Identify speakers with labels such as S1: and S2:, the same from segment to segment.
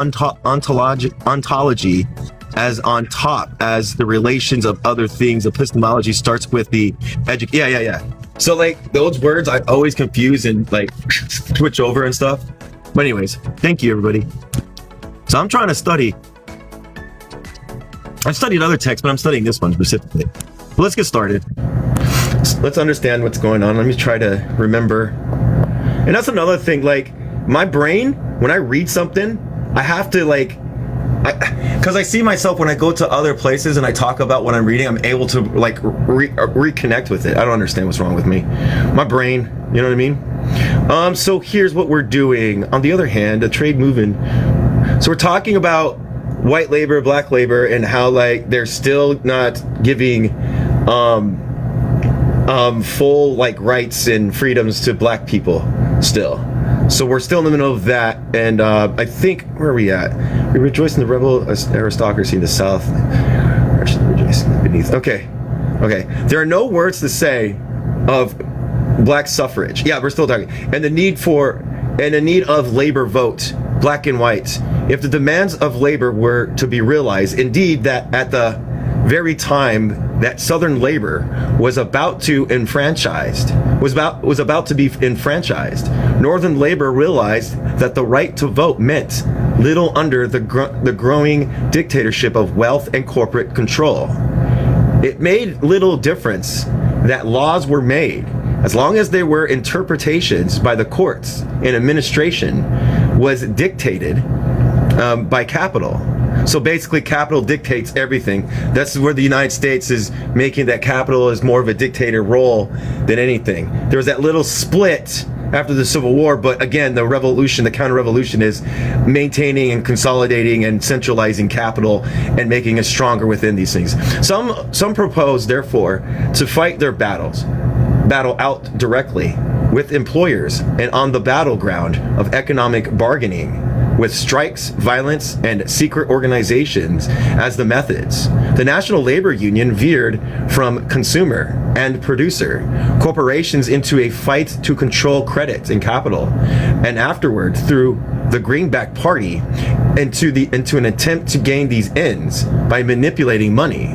S1: ontology as on top, as the relations of other things. Epistemology starts with the yeah. So like those words I always confuse and like switch over and stuff. But anyways, thank you everybody. So I'm trying to study. I've studied other texts, but I'm studying this one specifically. But let's get started. Let's understand what's going on. Let me try to remember. And that's another thing, like my brain, when I read something, I have to like, because I see myself when I go to other places and I talk about what I'm reading, I'm able to like reconnect with it. I don't understand what's wrong with me. My brain, you know what I mean? So here's what we're doing. On the other hand, the trade movement. So we're talking about white labor, black labor, and how like they're still not giving full like rights and freedoms to black people still. So we're still in the middle of that, and I think, where are we at? We rejoice in the rebel aristocracy in the South. Rejoice beneath. Okay. There are no words to say of black suffrage. Yeah, we're still talking. And the need of labor vote, black and white. If the demands of labor were to be realized, indeed that at the very time that Southern labor was about to be enfranchised, Northern labor realized that the right to vote meant little under the growing dictatorship of wealth and corporate control. It made little difference that laws were made, as long as they were interpretations by the courts and administration was dictated by capital. So basically capital dictates everything. That's where the United States is making that capital is more of a dictator role than anything. There was that little split after the Civil War, but again, the revolution, the counter-revolution is maintaining and consolidating and centralizing capital and making it stronger within these things. Some propose, therefore, to fight their battle out directly with employers and on the battleground of economic bargaining, with strikes, violence, and secret organizations as the methods. The National Labor Union veered from consumer and producer corporations into a fight to control credit and capital, and afterward through the Greenback Party into an attempt to gain these ends by manipulating money.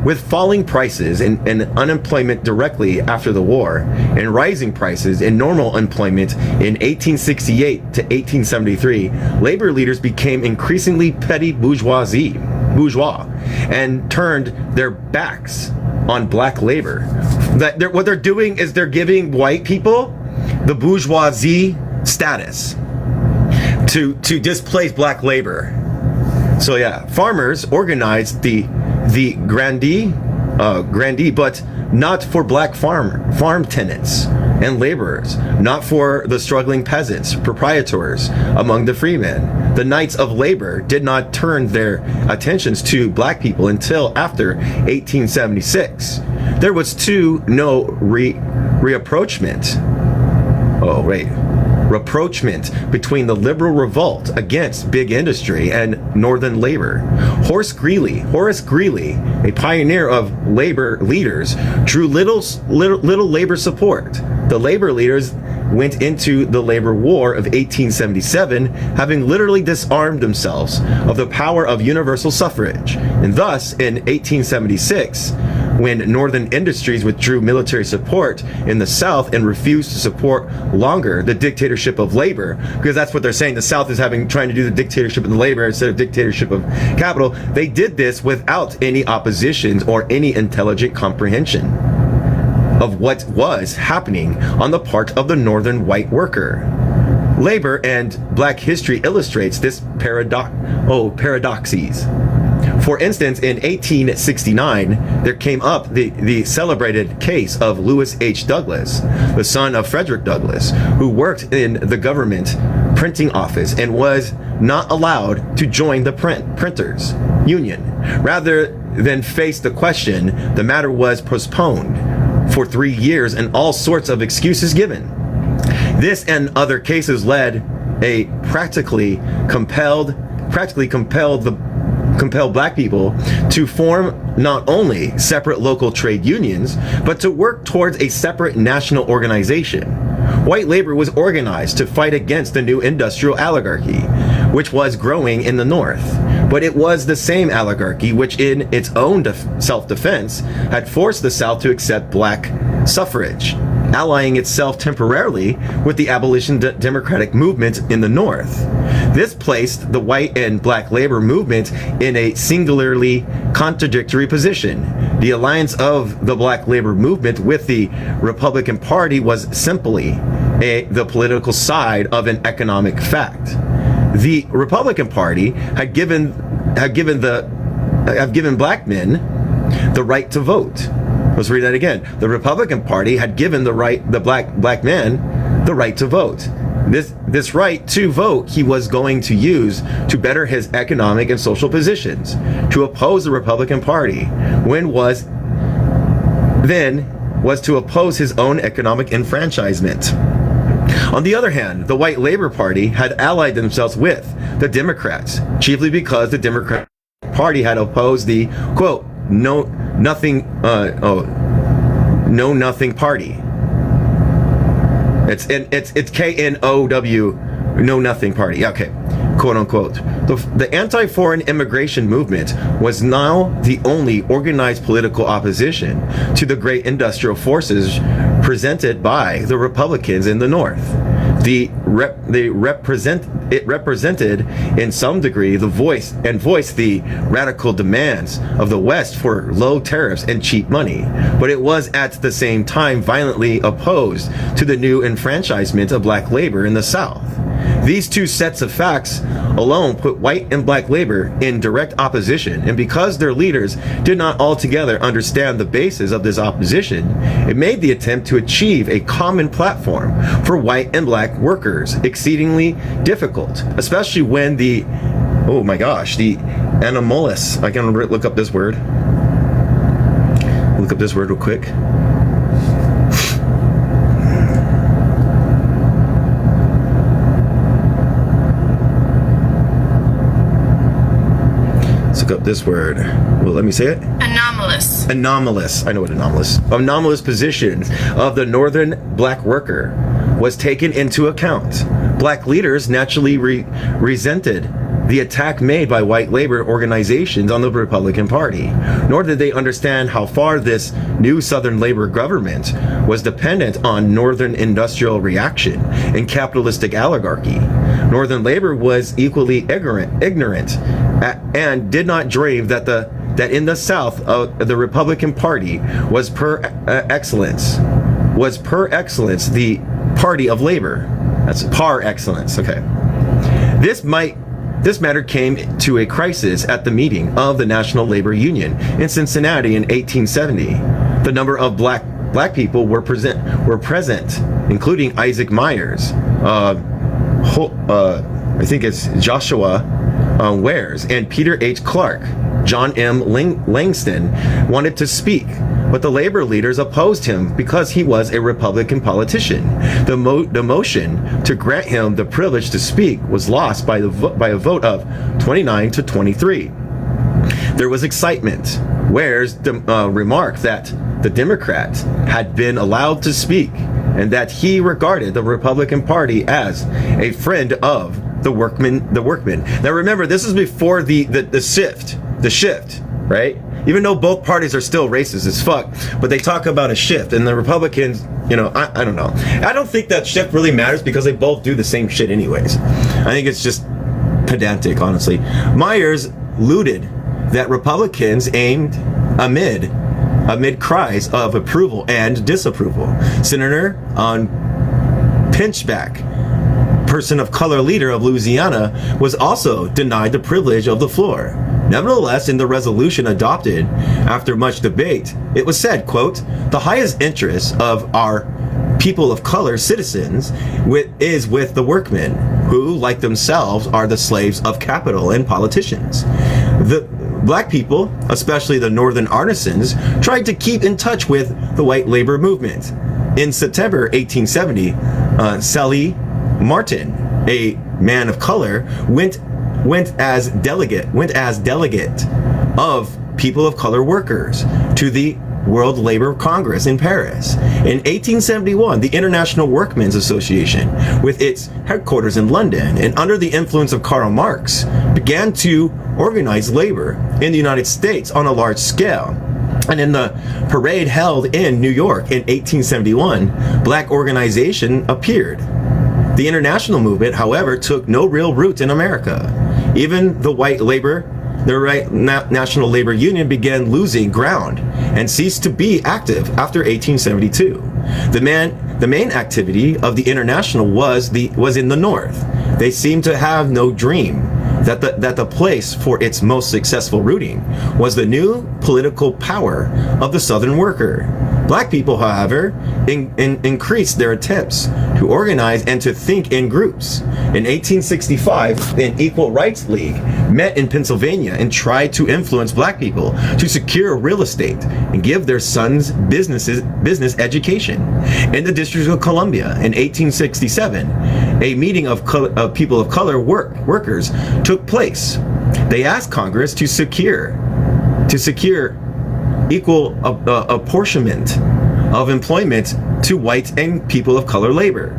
S1: With falling prices and unemployment directly after the war, and rising prices and normal employment in 1868 to 1873, labor leaders became increasingly petty bourgeois, and turned their backs on black labor. What they're doing is they're giving white people the bourgeoisie status to displace black labor. So yeah, farmers organized the grandee, but not for black farm tenants and laborers, not for the struggling peasants, proprietors among the freemen. The Knights of Labor did not turn their attentions to black people until after 1876. There was no rapprochement between the liberal revolt against big industry and northern labor. Horace Greeley, a pioneer of labor leaders, drew little labor support. The labor leaders went into the labor war of 1877 having literally disarmed themselves of the power of universal suffrage, and thus in 1876, when northern industries withdrew military support in the South and refused to support longer the dictatorship of labor, because that's what they're saying, the South is trying to do the dictatorship of the labor instead of dictatorship of capital. They did this without any oppositions or any intelligent comprehension of what was happening on the part of the northern white worker. Labor and black history illustrates this paradoxes. For instance, in 1869, there came up the celebrated case of Lewis H. Douglas, the son of Frederick Douglass, who worked in the government printing office and was not allowed to join the printers union. Rather than face the question, the matter was postponed for 3 years and all sorts of excuses given. This and other cases led a practically compelled black people to form not only separate local trade unions, but to work towards a separate national organization. White labor was organized to fight against the new industrial oligarchy, which was growing in the North. But it was the same oligarchy which, in its own self-defense, had forced the South to accept black suffrage, allying itself temporarily with the abolition democratic movement in the North. This placed the white and black labor movement in a singularly contradictory position. The alliance of the black labor movement with the Republican Party was simply the political side of an economic fact. The Republican Party had given black men the right to vote. Let's read that again. The Republican Party had given the black men the right to vote. This right to vote he was going to use to better his economic and social positions. To oppose the Republican Party was to oppose his own economic enfranchisement. On the other hand, the white Labor Party had allied themselves with the Democrats, chiefly because the Democratic Party had opposed the, quote, Know Nothing Party. It's KNOW, Know Nothing Party. Okay, quote unquote. The anti-foreign immigration movement was now the only organized political opposition to the great industrial forces presented by the Republicans in the North. It represented in some degree voiced the radical demands of the West for low tariffs and cheap money, but it was at the same time violently opposed to the new enfranchisement of black labor in the South. These two sets of facts alone put white and black labor in direct opposition, and because their leaders did not altogether understand the basis of this opposition, it made the attempt to achieve a common platform for white and black workers exceedingly difficult, especially when the anomalies. I can look up this word. Look up this word real quick. Look up this word. Well, let me say it.
S2: Anomalous.
S1: Anomalous. I know what anomalous. Anomalous position of the northern black worker was taken into account. Black leaders naturally resented the attack made by white labor organizations on the Republican Party, nor did they understand how far this new Southern labor government was dependent on Northern industrial reaction and capitalistic oligarchy. Northern labor was equally ignorant and did not dream that in the South the Republican Party was per excellence the party of labor. That's par excellence. Okay. This matter came to a crisis at the meeting of the National Labor Union in Cincinnati in 1870. The number of black people were present, including Isaac Myers, I think it's Joshua Wares, and Peter H. Clark. John M. Langston wanted to speak, but the labor leaders opposed him because he was a Republican politician. The motion to grant him the privilege to speak was lost by a vote of 29 to 23. There was excitement. Wares remarked that the Democrats had been allowed to speak and that he regarded the Republican Party as a friend of the workmen. Now remember, this is before the shift, right? Even though both parties are still racist as fuck, but they talk about a shift, and the Republicans, I don't know. I don't think that shift really matters because they both do the same shit anyways. I think it's just pedantic, honestly. Myers looted that Republicans aimed amid cries of approval and disapproval. Senator Pinchback, person of color leader of Louisiana, was also denied the privilege of the floor. Nevertheless, in the resolution adopted after much debate, it was said, quote, "The highest interest of our people of color citizens is with the workmen, who, like themselves, are the slaves of capital and politicians. The black people, especially the northern artisans, tried to keep in touch with the white labor movement. In September 1870, Sally Martin, a man of color, went as delegate of people of color workers to the World Labor Congress in Paris. In 1871, the International Workmen's Association, with its headquarters in London and under the influence of Karl Marx, began to organize labor in the United States on a large scale. And in the parade held in New York in 1871, black organization appeared. The international movement, however, took no real root in America. Even the National Labor Union began losing ground and ceased to be active after 1872. The main activity of the International was in the North. They seemed to have no dream that the place for its most successful rooting was the new political power of the Southern worker. Black people, however, increased their attempts to organize and to think in groups. In 1865, an Equal Rights League met in Pennsylvania and tried to influence black people to secure real estate and give their sons business education. In the District of Columbia in 1867, a meeting of people of color workers took place. They asked Congress to secure equal apportionment of employment to white and people of color labor.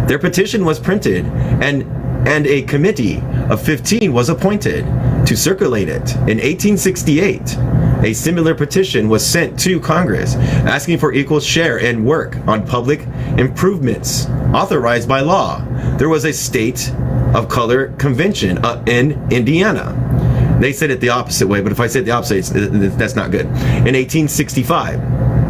S1: Their petition was printed and a committee of 15 was appointed to circulate it. In 1868, a similar petition was sent to Congress asking for equal share in work on public improvements authorized by law. There was a state of color convention in Indiana. They said it the opposite way, but if I say it the opposite, that's not good. In 1865,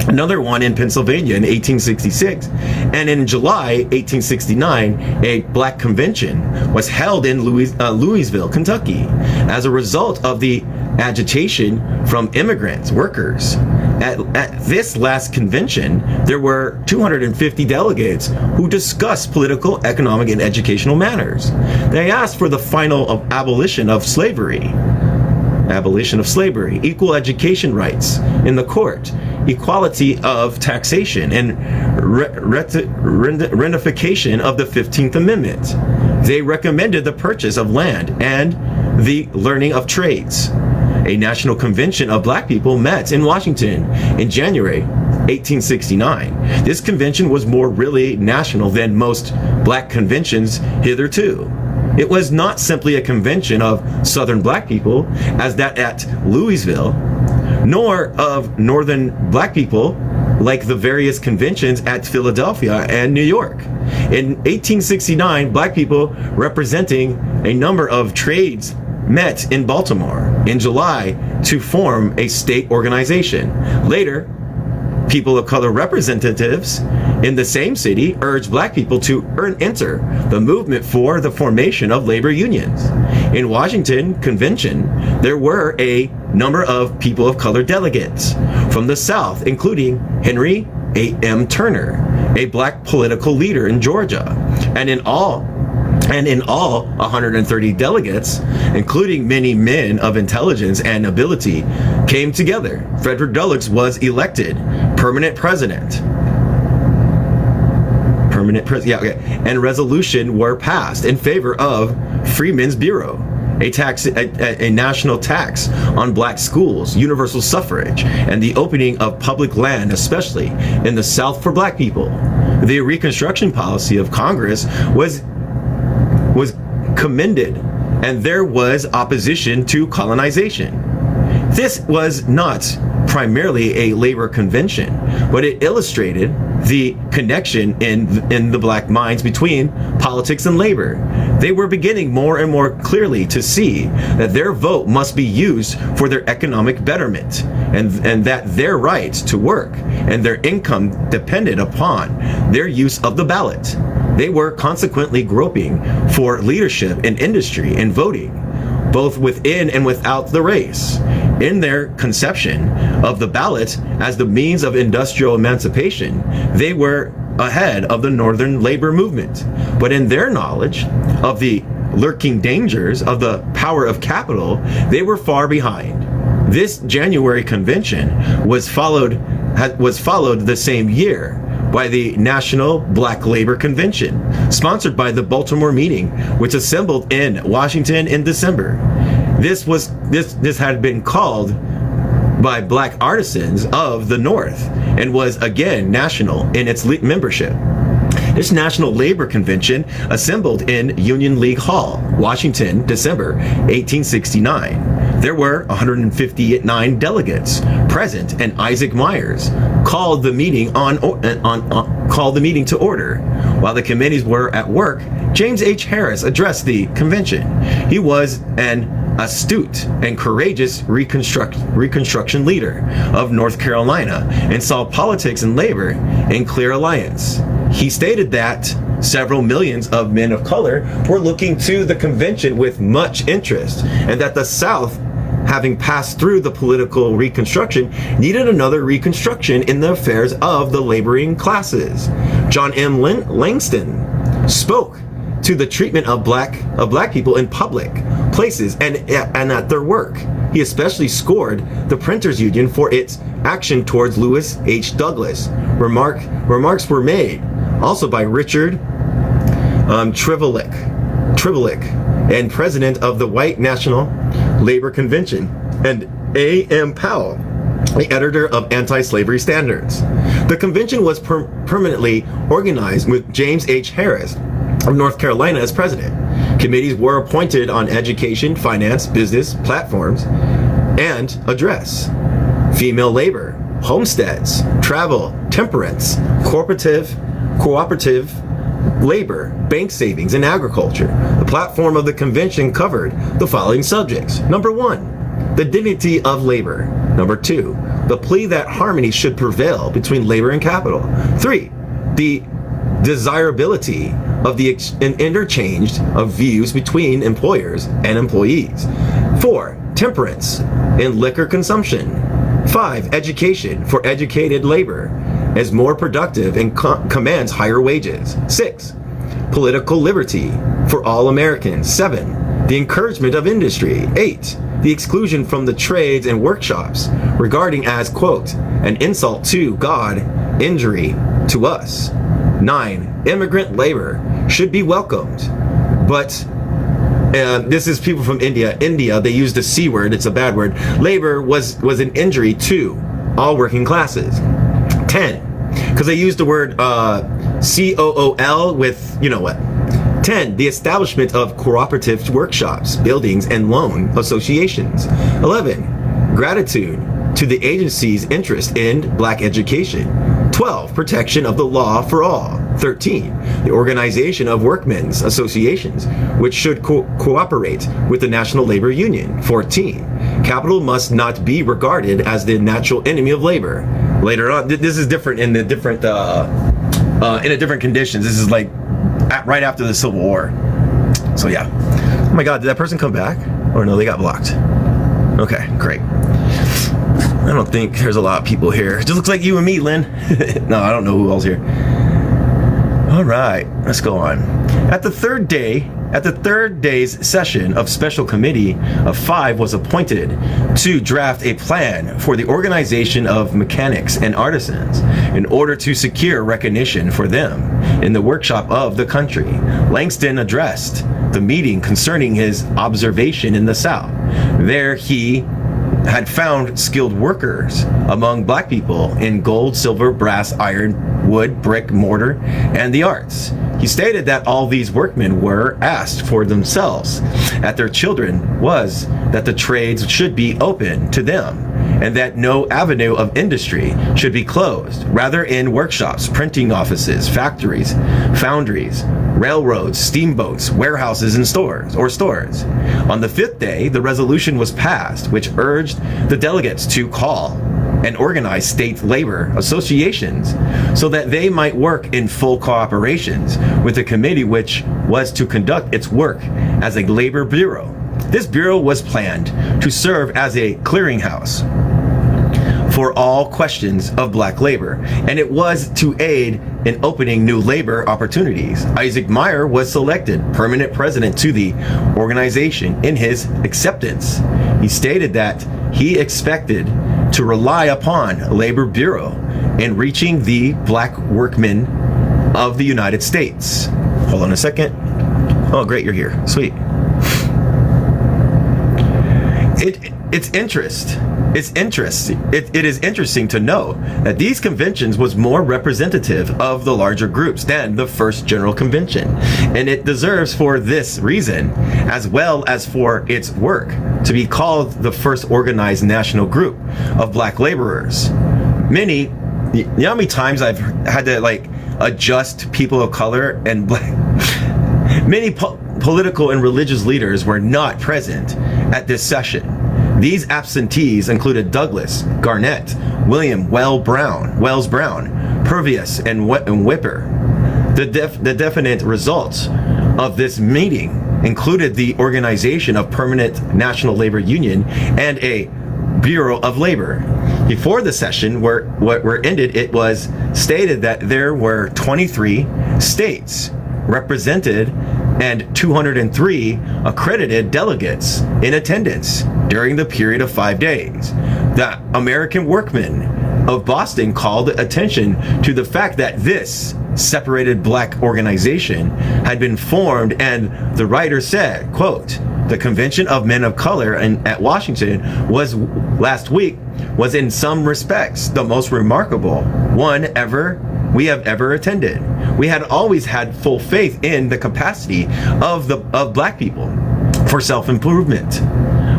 S1: another one in Pennsylvania in 1866, and in July 1869, a black convention was held in Louisville, Kentucky, as a result of the agitation from immigrants, workers. At this last convention, there were 250 delegates who discussed political, economic, and educational matters. They asked for the final abolition of slavery, equal education rights in the court, equality of taxation, and ratification of the 15th Amendment. They recommended the purchase of land and the learning of trades. A national convention of black people met in Washington in January 1869. This convention was more really national than most black conventions hitherto. It was not simply a convention of Southern black people, as that at Louisville, nor of Northern black people, like the various conventions at Philadelphia and New York. In 1869, black people representing a number of trades met in Baltimore in July to form a state organization. Later, people of color representatives in the same city urged black people to enter the movement for the formation of labor unions. In Washington Convention, there were a number of people of color delegates from the South, including Henry A.M. Turner, a black political leader in Georgia. And in all, 130 delegates, including many men of intelligence and ability, came together. Frederick Douglass was elected permanent president. And resolutions were passed in favor of Freeman's Bureau, a national tax on black schools, universal suffrage, and the opening of public land, especially in the South for black people. The Reconstruction policy of Congress was commended, and there was opposition to colonization. This was not primarily a labor convention, but it illustrated the connection in the black minds between politics and labor. They were beginning more and more clearly to see that their vote must be used for their economic betterment, and that their right to work and their income depended upon their use of the ballot. They were consequently groping for leadership in industry and voting, both within and without the race. In their conception of the ballot as the means of industrial emancipation, they were ahead of the Northern labor movement. But in their knowledge of the lurking dangers of the power of capital, they were far behind. This January convention was followed the same year by the National Black Labor Convention, sponsored by the Baltimore meeting, which assembled in Washington in December. This had been called by black artisans of the North and was again national in its membership. This National Labor Convention assembled in Union League Hall, Washington, December 1869. There were 159 delegates present, and Isaac Myers called the meeting to order. While the committees were at work, James H. Harris addressed the convention. He was an astute and courageous Reconstruction leader of North Carolina and saw politics and labor in clear alliance. He stated that several millions of men of color were looking to the convention with much interest, and that the South, having passed through the political Reconstruction, needed another Reconstruction in the affairs of the laboring classes. John M. Langston spoke to the treatment of black people in public places and at their work. He especially scored the Printers Union for its action towards Lewis H. Douglas. Remarks were made also by Richard Trevilick, and president of the White National Labor Convention, and A.M. Powell, the editor of Anti-Slavery Standards. The convention was permanently organized with James H. Harris of North Carolina as president. Committees were appointed on education, finance, business, platforms, and address, female labor, homesteads, travel, temperance, cooperative labor, bank savings, and agriculture. The platform of the convention covered the following subjects. Number 1, the dignity of labor. Number 2, the plea that harmony should prevail between labor and capital. 3, the desirability of the interchange of views between employers and employees. 4, temperance in liquor consumption. 5, education for educated labor as more productive and commands higher wages. 6, political liberty for all Americans. 7, the encouragement of industry. 8, the exclusion from the trades and workshops regarding as, quote, an insult to God, injury to us. 9, immigrant labor should be welcomed, but this is people from India. They used the C word. It's a bad word. Labor was an injury to all working classes. 10, because they used the word COOL with, you know what. 10, the establishment of cooperative workshops, buildings, and loan associations. 11, gratitude to the agency's interest in black education. 12, protection of the law for all. 13, the organization of workmen's associations, which should cooperate with the National Labor Union. 14, capital must not be regarded as the natural enemy of labor. Later on, this is different in the different conditions. This is like right after the Civil War. So yeah. Oh my God, did that person come back? Or no, they got blocked. Okay, great. I don't think there's a lot of people here. It just looks like you and me, Lynn. No, I don't know who else here. All right, let's go on. At the third day's session of Special Committee of 5 was appointed to draft a plan for the organization of mechanics and artisans in order to secure recognition for them in the workshop of the country. Langston addressed the meeting concerning his observation in the South. There he had found skilled workers among black people in gold, silver, brass, iron, wood, brick, mortar, and the arts. He stated that all these workmen were asked for themselves at their children was that the trades should be open to them and that no avenue of industry should be closed. Rather, in workshops, printing offices, factories, foundries, railroads, steamboats, warehouses, and stores. On the 5th day, the resolution was passed, which urged the delegates to call and organize state labor associations so that they might work in full cooperations with the committee which was to conduct its work as a labor bureau. This bureau was planned to serve as a clearinghouse for all questions of black labor, and it was to aid in opening new labor opportunities. Isaac Meyer was selected permanent president to the organization. In his acceptance, he stated that he expected to rely upon Labor Bureau in reaching the black workmen of the United States. Hold on a second. Oh, great, you're here. Sweet. Its interest It is interesting to know that these conventions was more representative of the larger groups than the first General Convention, and it deserves for this reason, as well as for its work, to be called the first organized national group of black laborers. You know how many times I've had to adjust people of color and black? Many political and religious leaders were not present at this session. These absentees included Douglas, Garnett, William Wells Brown, Purvis, and Whipper. The definite results of this meeting included the organization of Permanent National Labor Union and a Bureau of Labor. Before the session were ended, it was stated that there were 23 states represented and 203 accredited delegates in attendance during the period of 5 days. The American Workmen of Boston called attention to the fact that this separated black organization had been formed, and the writer said, quote, "The Convention of Men of Color at Washington last week was in some respects the most remarkable one we have ever attended. We had always had full faith in the capacity of black people for self-improvement,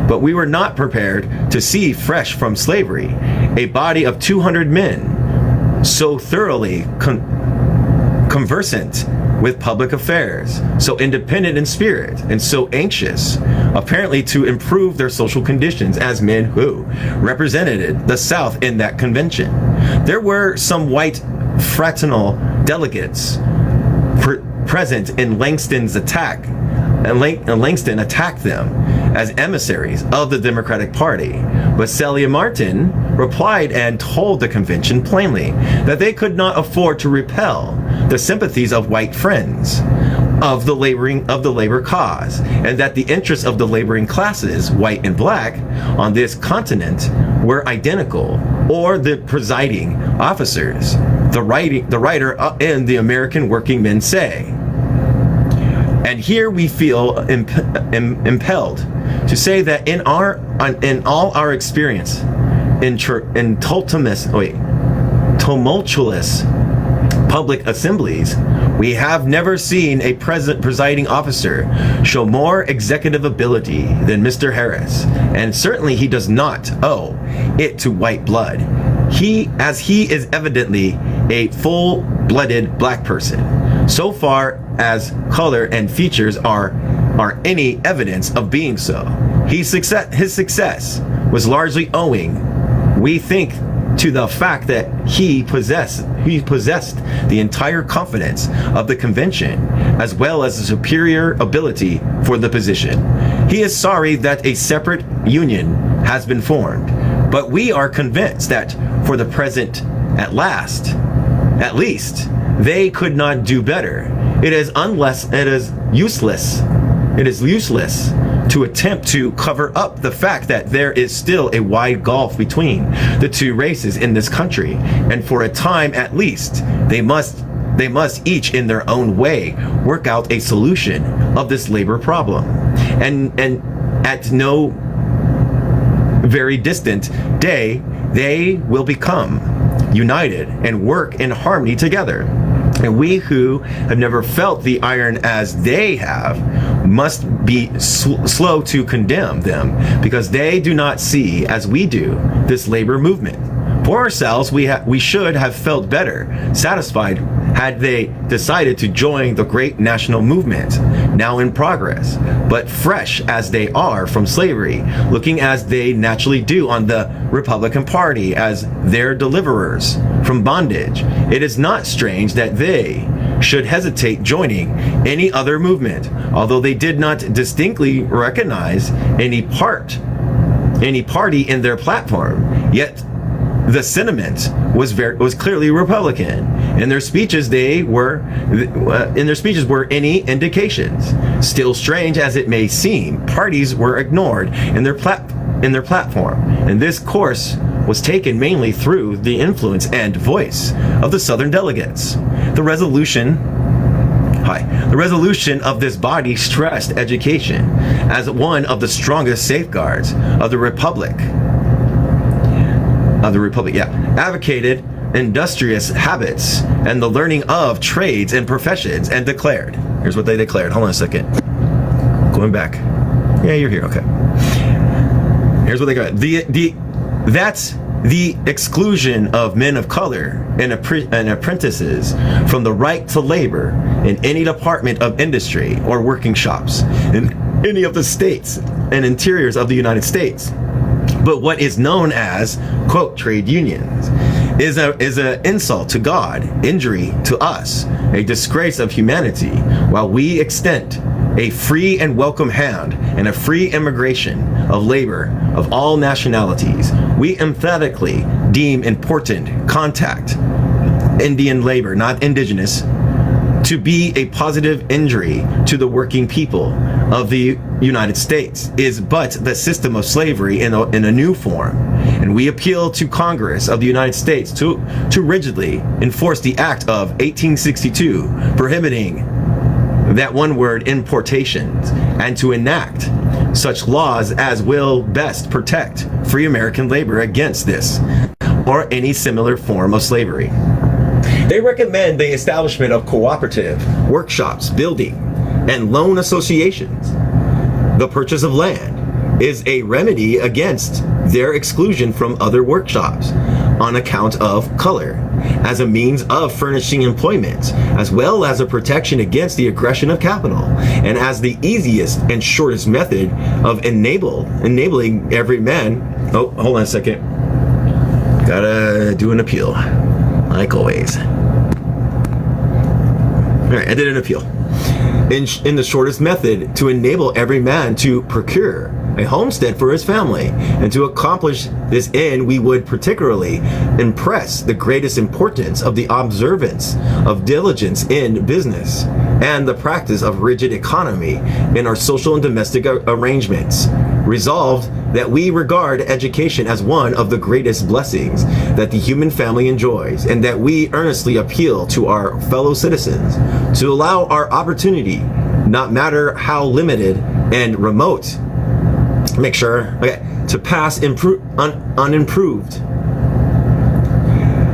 S1: but we were not prepared to see fresh from slavery a body of 200 men so thoroughly conversant with public affairs, so independent in spirit, and so anxious, apparently, to improve their social conditions as men who represented the South in that convention. There were some white fraternal delegates present in Langston's attack, and Langston attacked them as emissaries of the Democratic Party. But Celia Martin replied and told the convention plainly that they could not afford to repel the sympathies of white friends of the labor cause, and that the interests of the laboring classes, white and black, on this continent were identical, or the presiding officers, the writer and the American working men say. And here we feel impelled to say that in all our experience in tumultuous public assemblies, we have never seen a presiding officer show more executive ability than Mr. Harris, and certainly he does not owe it to white blood. He is evidently a full-blooded black person, so far as color and features are any evidence of being so. His success was largely owing, we think, to the fact that he possessed the entire confidence of the convention, as well as the superior ability for the position. He is sorry that a separate union has been formed, but we are convinced that for the present, at least, they could not do better. It is useless to attempt to cover up the fact that there is still a wide gulf between the two races in this country, and for a time at least, they must each in their own way work out a solution of this labor problem, and at no very distant day they will become united and work in harmony together. And we who have never felt the iron as they have must be slow to condemn them, because they do not see, as we do, this labor movement. For ourselves, we should have felt better satisfied had they decided to join the great national movement now in progress, but fresh as they are from slavery, looking as they naturally do on the Republican Party as their deliverers from bondage, it is not strange that they should hesitate joining any other movement, although they did not distinctly recognize any party in their platform. Yet the sentiment was clearly Republican. In their speeches were any indications. Still strange as it may seem, parties were ignored in their platform, and this course was taken mainly through the influence and voice of the Southern delegates. The resolution of this body stressed education as one of the strongest safeguards of the Republic. of the Republic, advocated industrious habits and the learning of trades and professions, and declared. Here's what they declared. Hold on a second. Going back. Yeah, you're here. Okay. Here's what they got. That's the exclusion of men of color and apprentices from the right to labor in any department of industry or working shops in any of the states and interiors of the United States. But what is known as, quote, trade unions is an insult to God, injury to us, a disgrace of humanity, while we extend a free and welcome hand and a free immigration of labor of all nationalities. We emphatically deem important contact Indian labor, not indigenous, to be a positive injury to the working people of the United States, is but the system of slavery in a new form. And we appeal to Congress of the United States to rigidly enforce the Act of 1862 prohibiting that one word importations, and to enact such laws as will best protect free American labor against this or any similar form of slavery. They recommend the establishment of cooperative workshops, building, and loan associations. The purchase of land is a remedy against their exclusion from other workshops on account of color, as a means of furnishing employment, as well as a protection against the aggression of capital, and as the easiest and shortest method of enabling every man. Oh, hold on a second. Gotta do an appeal, like always. All right, I did an appeal. In the shortest method to enable every man to procure a homestead for his family, and to accomplish this end, we would particularly impress the greatest importance of the observance of diligence in business and the practice of rigid economy in our social and domestic arrangements. Resolved that we regard education as one of the greatest blessings that the human family enjoys, and that we earnestly appeal to our fellow citizens to allow our opportunity, not matter how limited and remote, to pass unimproved.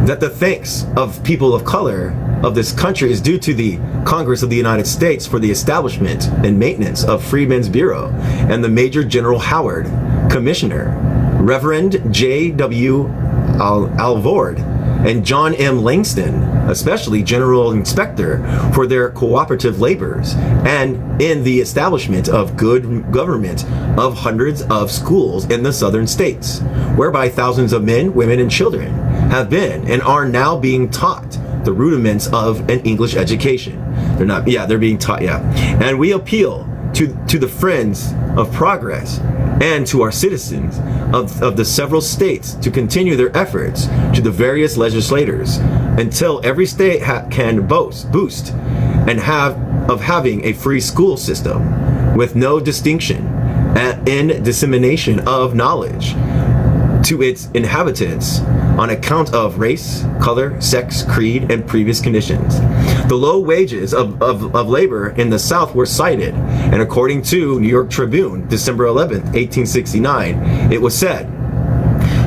S1: That the thanks of people of color of this country is due to the Congress of the United States for the establishment and maintenance of Freedmen's Bureau, and the Major General Howard, Commissioner, Reverend J.W. Alvord, and John M. Langston, especially General Inspector, for their cooperative labors, and in the establishment of good government of hundreds of schools in the southern states, whereby thousands of men, women, and children have been and are now being taught the rudiments of an English education. They're being taught, And we appeal to the friends of progress and to our citizens of the several states to continue their efforts to the various legislators until every state can boost and having a free school system with no distinction in dissemination of knowledge to its inhabitants on account of race, color, sex, creed, and previous conditions. The low wages of labor in the South were cited, and according to New York Tribune, December 11th, 1869, it was said,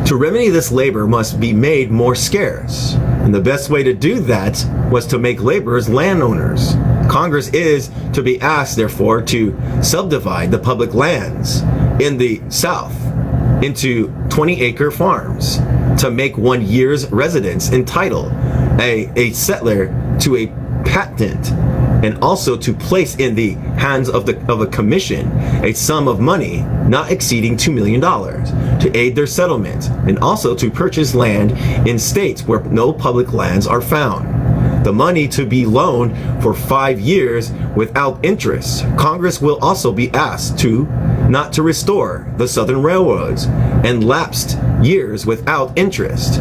S1: to remedy this labor must be made more scarce, and the best way to do that was to make laborers landowners. Congress is to be asked, therefore, to subdivide the public lands in the South into 20-acre farms, to make 1 year's residence entitle a settler to a patent, and also to place in the hands of a commission a sum of money not exceeding $2 million to aid their settlement, and also to purchase land in states where no public lands are found. The money to be loaned for 5 years without interest. Congress will also be asked not to restore the Southern railroads and lapsed years without interest.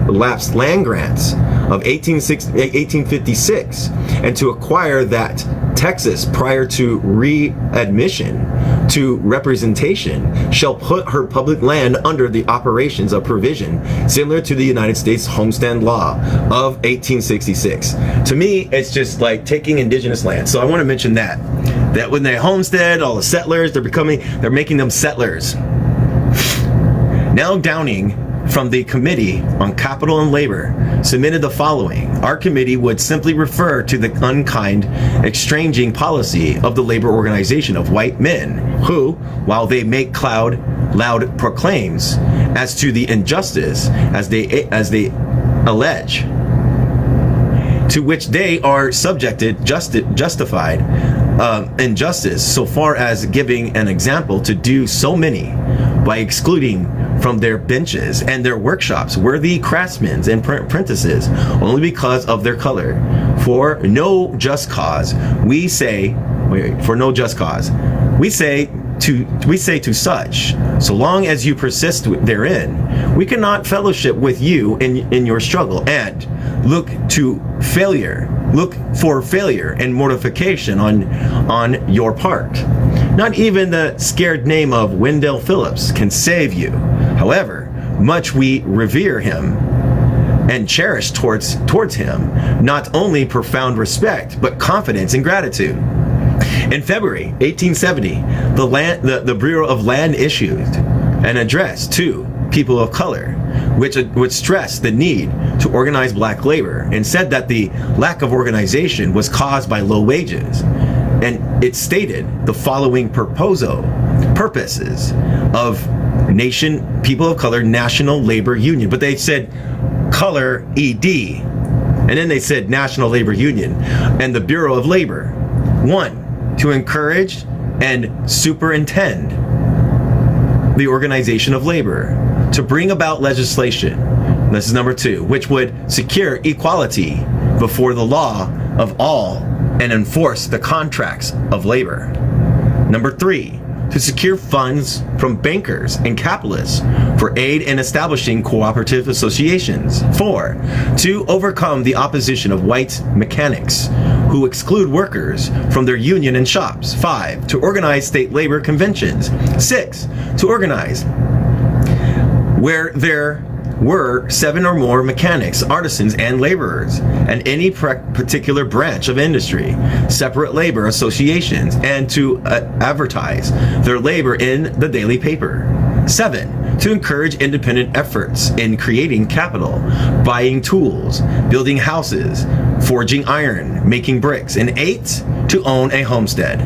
S1: Lapsed land grants of 1856, and to acquire that Texas, prior to readmission to representation, shall put her public land under the operations of provision similar to the United States Homestead Law of 1866. To me, it's just like taking indigenous land. So I want to mention that That when they homestead, all the settlers, they're making them settlers. Now Downing, from the Committee on Capital and Labor, submitted the following. Our committee would simply refer to the unkind exchanging policy of the labor organization of white men who, while they make loud proclaims as to the injustice as they allege, to which they are subjected justified injustice so far as giving an example to do so many by excluding from their benches and their workshops worthy craftsmen and apprentices only because of their color. For no just cause, we say to such, so long as you persist therein, we cannot fellowship with you in your struggle, and look for failure and mortification on your part. Not even the scared name of Wendell Phillips can save you. However much we revere him and cherish towards him not only profound respect but confidence and gratitude. In February 1870, the Bureau of Land issued an address to people of color, which stressed the need to organize black labor and said that the lack of organization was caused by low wages. And it stated the following purposes of People of Color National Labor Union. But they said color ED. And then they said National Labor Union and the Bureau of Labor. 1, to encourage and superintend the organization of labor, to bring about legislation. This is number 2, which would secure equality before the law of all and enforce the contracts of labor. Number 3, to secure funds from bankers and capitalists for aid in establishing cooperative associations. 4, to overcome the opposition of white mechanics who exclude workers from their union and shops. 5, to organize state labor conventions. 6, to organize where there were 7 or more mechanics, artisans, and laborers, and any particular branch of industry, separate labor associations, and to advertise their labor in the daily paper. 7, to encourage independent efforts in creating capital, buying tools, building houses, forging iron, making bricks. And 8, to own a homestead.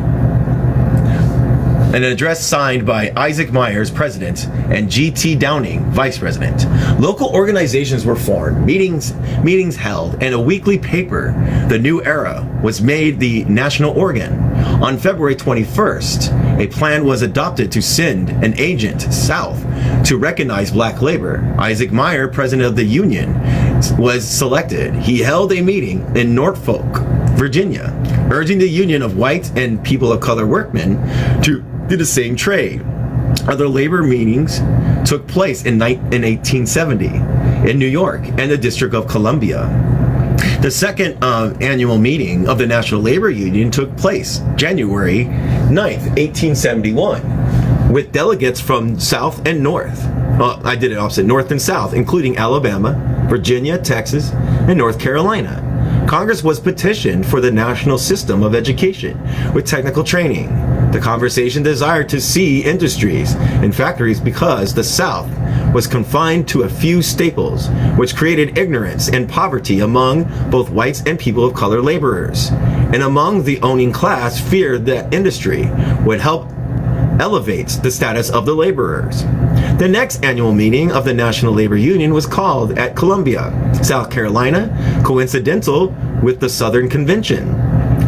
S1: An address signed by Isaac Myers, President, and G.T. Downing, Vice President. Local organizations were formed, meetings held, and a weekly paper, The New Era, was made the national organ. On February 21st, a plan was adopted to send an agent south to recognize black labor. Isaac Myers, President of the Union, was selected. He held a meeting in Norfolk, Virginia, urging the union of white and people of color workmen to do the same trade. Other labor meetings took place in 1870 in New York and the District of Columbia. The second annual meeting of the National Labor Union took place January 9th, 1871, with delegates from South and North. I did it opposite, North and South, including Alabama, Virginia, Texas, and North Carolina. Congress was petitioned for the national system of education with technical training. The conversation desired to see industries and factories because the South was confined to a few staples, which created ignorance and poverty among both whites and people of color laborers. And among the owning class feared that industry would help elevate the status of the laborers. The next annual meeting of the National Labor Union was called at Columbia, South Carolina, coincidental with the Southern Convention,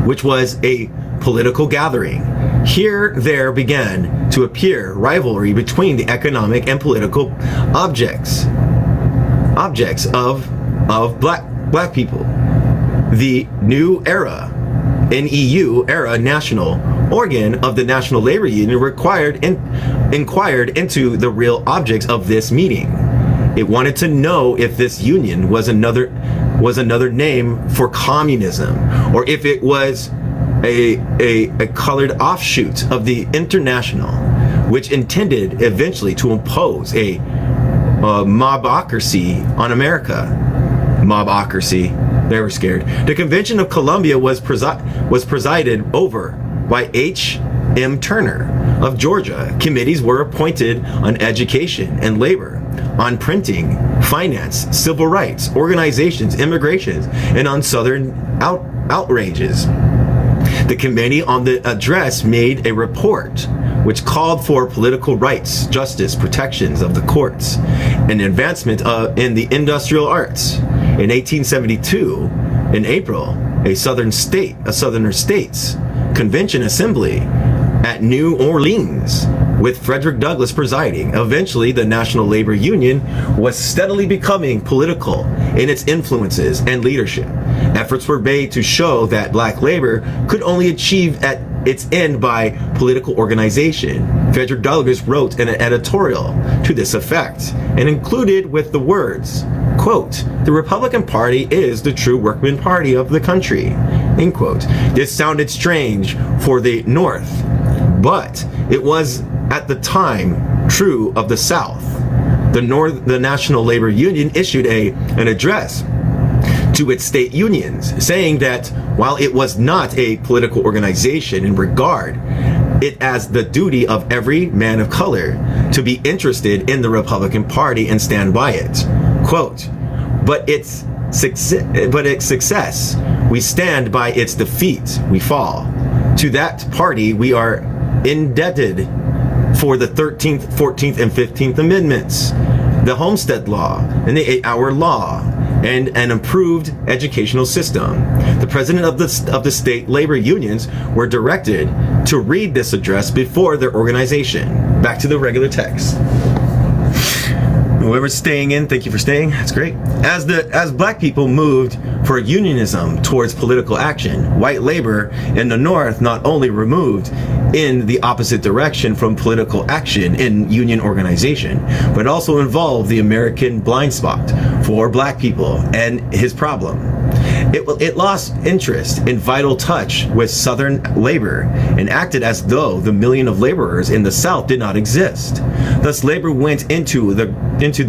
S1: which was a political gathering. Here there began to appear rivalry between the economic and political objects of black people. The New Era, NEU era national organ of the National Labor Union inquired into the real objects of this meeting. It wanted to know if this union was another name for communism, or if it was a colored offshoot of the International, which intended eventually to impose a mobocracy on America. Mobocracy. They were scared. The Convention of Columbia was presided over by H.M. Turner of Georgia. Committees were appointed on education and labor, on printing, finance, civil rights, organizations, immigration, and on Southern outrages. The Committee on the Address made a report which called for political rights, justice, protections of the courts, and advancement in the industrial arts. In 1872, in April, a Southern States Convention Assembly at New Orleans, with Frederick Douglass presiding. Eventually, the National Labor Union was steadily becoming political in its influences and leadership. Efforts were made to show that black labor could only achieve at its end by political organization. Frederick Douglass wrote an editorial to this effect and included with the words, quote, "The Republican Party is the true workman party of the country," end quote. This sounded strange for the North, but it was at the time true of the South. The National Labor Union issued an address to its state unions, saying that while it was not a political organization and regard it as the duty of every man of color to be interested in the Republican Party and stand by it, quote, but its success, we stand; by its defeat, we fall. To that party we are indebted for the 13th, 14th, and 15th Amendments, the Homestead Law, and the 8-hour law, and an improved educational system. The president of the state labor unions were directed to read this address before their organization. Back to the regular text. Whoever's staying in, thank you for staying. That's great. As black people moved for unionism towards political action, white labor in the North not only removed in the opposite direction from political action in union organization, but also involved the American blind spot for black people and his problem. It lost interest in vital touch with Southern labor and acted as though the million of laborers in the South did not exist. Thus, labor went into the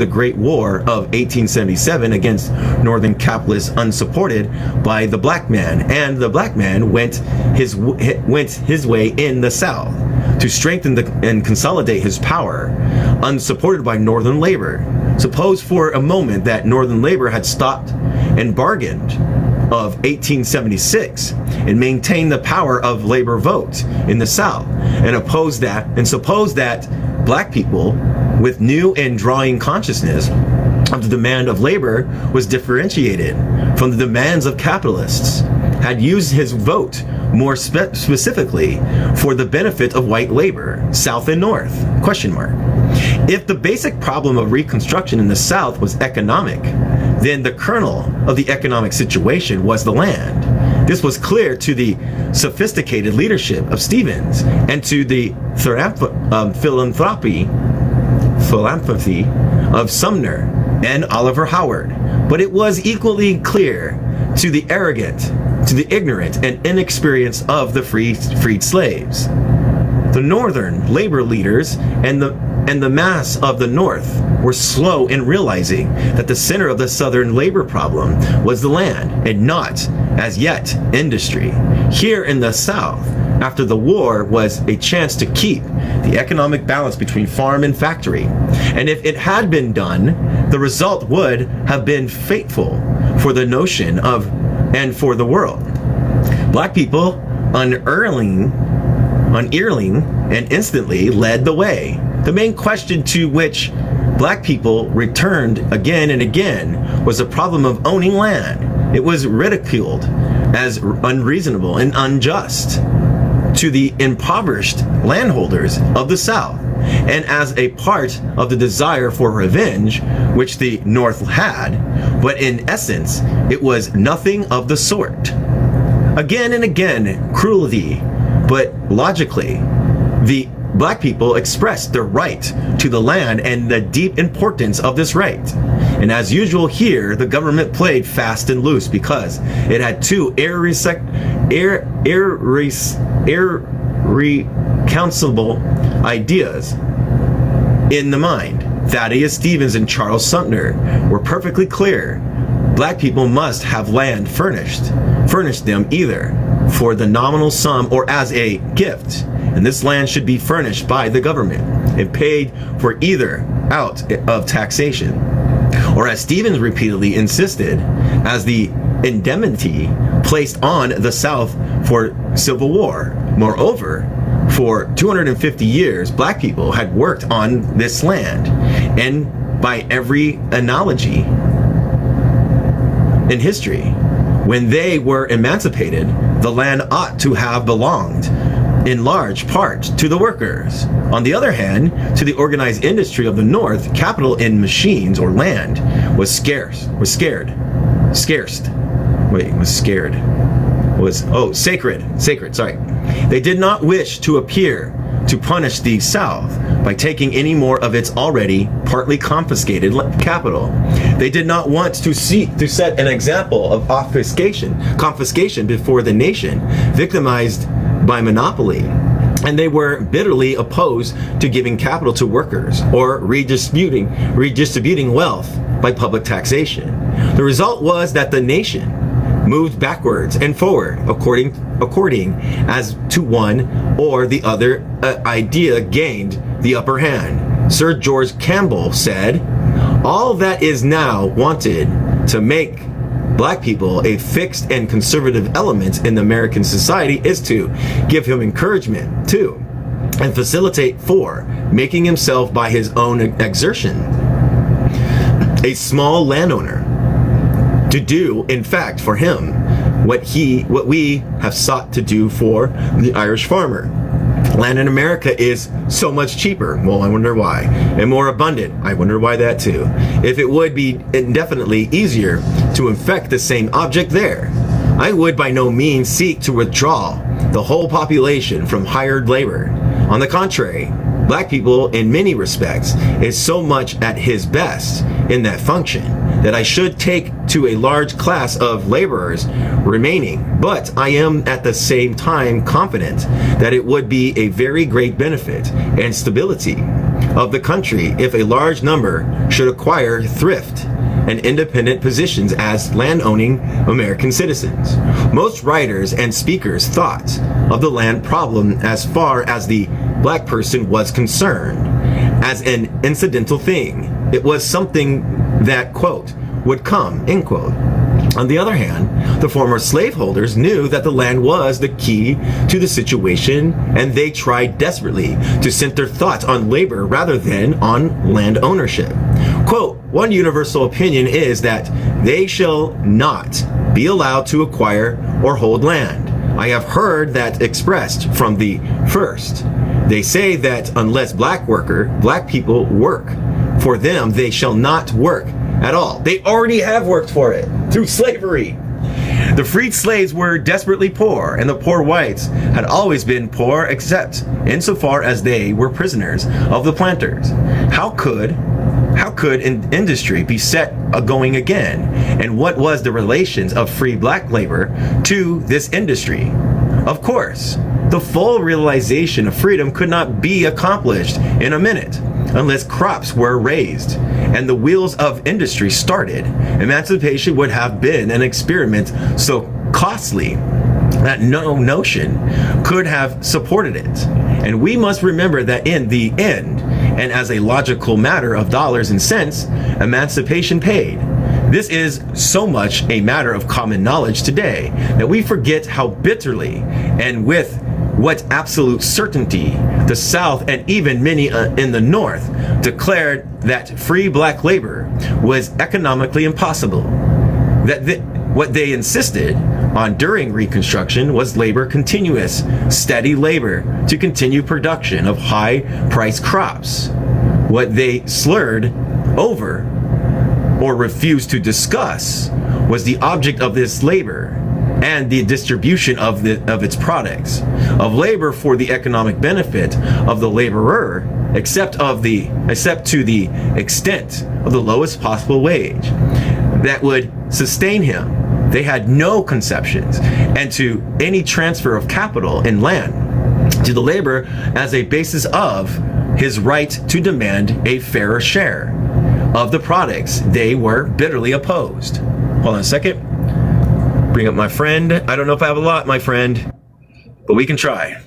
S1: Great War of 1877 against Northern capitalists, unsupported by the black man, and the black man went his way in the South to strengthen and consolidate his power, unsupported by Northern labor. Suppose for a moment that Northern labor had stopped and bargained of 1876 and maintained the power of labor vote in the South, and suppose that black people with new and drawing consciousness of the demand of labor was differentiated from the demands of capitalists, had used his vote more specifically for the benefit of white labor, South and North, question mark. If the basic problem of Reconstruction in the South was economic, then the kernel of the economic situation was the land. This was clear to the sophisticated leadership of Stevens and to the philanthropy of Sumner and Oliver Howard, but it was equally clear to the ignorant and inexperienced of the freed slaves. The Northern labor leaders and the mass of the North were slow in realizing that the center of the Southern labor problem was the land and not, as yet, industry. Here in the South, after the war, was a chance to keep the economic balance between farm and factory. And if it had been done, the result would have been fateful for the notion of and for the world. Black people unearling and instantly led the way. The main question to which black people returned again and again was the problem of owning land. It was ridiculed as unreasonable and unjust to the impoverished landholders of the South, and as a part of the desire for revenge which the North had, but in essence it was nothing of the sort. Again and again, cruelty, but logically, the black people expressed their right to the land and the deep importance of this right. And as usual here, the government played fast and loose because it had two irreconcilable ideas in the mind. Thaddeus Stevens and Charles Sumner were perfectly clear. Black people must have land furnished them either for the nominal sum or as a gift, and this land should be furnished by the government and paid for either out of taxation, or as Stevens repeatedly insisted, as the indemnity placed on the South for Civil War. Moreover, for 250 years, black people had worked on this land, and by every analogy in history, when they were emancipated, the land ought to have belonged in large part to the workers. On the other hand, to the organized industry of the North, capital in machines or land was scarce. Sacred, sorry. They did not wish to appear to punish the South by taking any more of its already partly confiscated capital. They did not want to seek to set an example of confiscation before the nation, victimized by monopoly, and they were bitterly opposed to giving capital to workers or redistributing wealth by public taxation. The result was that the nation moved backwards and forward according as to one or the other idea gained the upper hand. Sir George Campbell said, "All that is now wanted to make black people a fixed and conservative element in the American society is to give him encouragement to and facilitate for making himself by his own exertion a small landowner, to do in fact for him what we have sought to do for the Irish farmer. Land in America is so much cheaper. Well, I wonder why. And more abundant. I wonder why that too. If it would be indefinitely easier to infect the same object there, I would by no means seek to withdraw the whole population from hired labor. On the contrary, black people in many respects is so much at his best in that function that I should take to a large class of laborers remaining, but I am at the same time confident that it would be a very great benefit and stability of the country if a large number should acquire thrift and independent positions as land-owning American citizens. Most writers and speakers thought of the land problem as far as the black person was concerned as an incidental thing. It was something that, quote, would come, end quote. On the other hand, the former slaveholders knew that the land was the key to the situation, and they tried desperately to center their thoughts on labor rather than on land ownership. Quote, one universal opinion is that they shall not be allowed to acquire or hold land. I have heard that expressed from the first. They say that unless black people work for them, they shall not work at all. They already have worked for it through slavery. The freed slaves were desperately poor, and the poor whites had always been poor except insofar as they were prisoners of the planters. How could industry be set going again? And what was the relations of free black labor to this industry? Of course, the full realization of freedom could not be accomplished in a minute unless crops were raised and the wheels of industry started. Emancipation would have been an experiment so costly that no notion could have supported it. And we must remember that in the end, and as a logical matter of dollars and cents, emancipation paid. This is so much a matter of common knowledge today that we forget how bitterly and with what absolute certainty the South and even many in the North declared that free black labor was economically impossible. What they insisted on during Reconstruction was continuous, steady labor to continue production of high-priced crops. What they slurred over or refused to discuss was the object of this labor and the distribution of its products, of labor for the economic benefit of the laborer, except to the extent of the lowest possible wage that would sustain him. They had no conceptions and to any transfer of capital and land to the labor as a basis of his right to demand a fairer share of the products. They were bitterly opposed. Hold on a second. bring up my friend. I don't know if I have a lot, my friend, but we can try.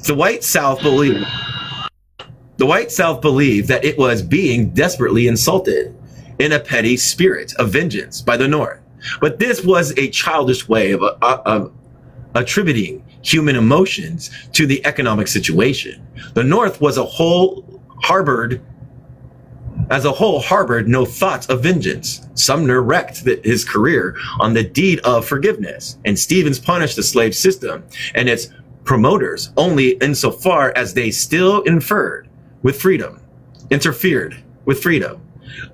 S1: The white South believed that it was being desperately insulted in a petty spirit of vengeance by the North. But this was a childish way of attributing human emotions to the economic situation. The North as a whole harbored no thoughts of vengeance. Sumner wrecked his career on the deed of forgiveness, and Stevens punished the slave system and its promoters only insofar as they still interfered with freedom,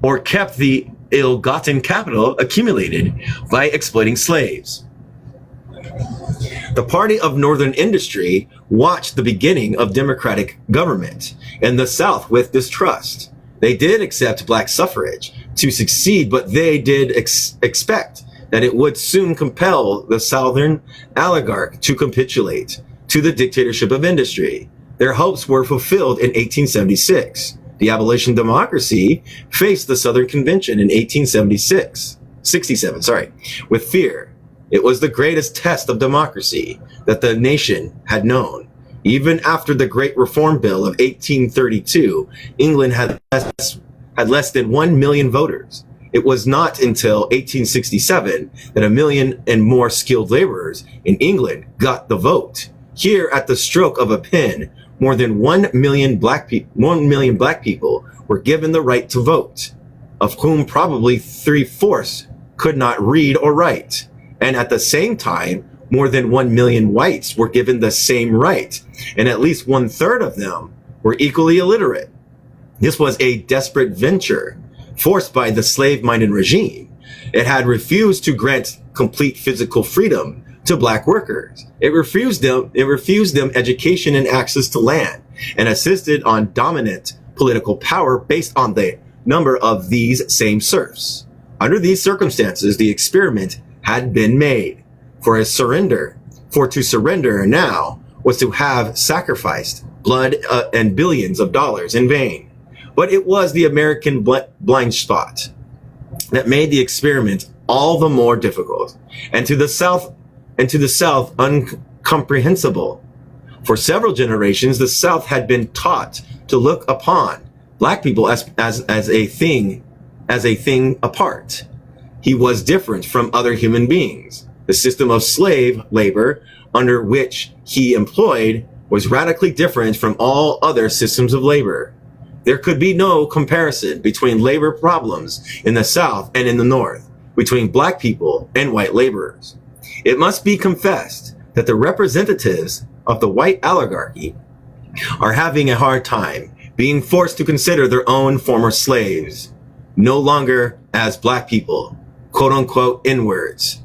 S1: or kept the ill-gotten capital accumulated by exploiting slaves. The Party of Northern Industry watched the beginning of democratic government in the South with distrust. They did accept black suffrage to succeed, but they did expect that it would soon compel the Southern oligarch to capitulate to the dictatorship of industry. Their hopes were fulfilled in 1876. The abolition democracy faced the Southern Convention in 1867, with fear. It was the greatest test of democracy that the nation had known. Even after the Great Reform Bill of 1832, England had less than 1 million voters. It was not until 1867 that 1 million and more skilled laborers in England got the vote. Here, at the stroke of a pen, more than 1 million black people were given the right to vote, of whom probably 3/4 could not read or write. And at the same time, more than 1 million whites were given the same right, and at least 1/3 of them were equally illiterate. This was a desperate venture forced by the slave-minded regime. It had refused to grant complete physical freedom to black workers. It refused them education and access to land, and insisted on dominant political power based on the number of these same serfs. Under these circumstances, the experiment had been made. For to surrender now was to have sacrificed blood and billions of dollars in vain. But it was the American blind spot that made the experiment all the more difficult, and to the South incomprehensible. For several generations, the South had been taught to look upon black people as a thing apart. He was different from other human beings. The system of slave labor under which he employed was radically different from all other systems of labor. There could be no comparison between labor problems in the South and in the North, between black people and white laborers. It must be confessed that the representatives of the white oligarchy are having a hard time being forced to consider their own former slaves no longer as black people, quote unquote, N-words.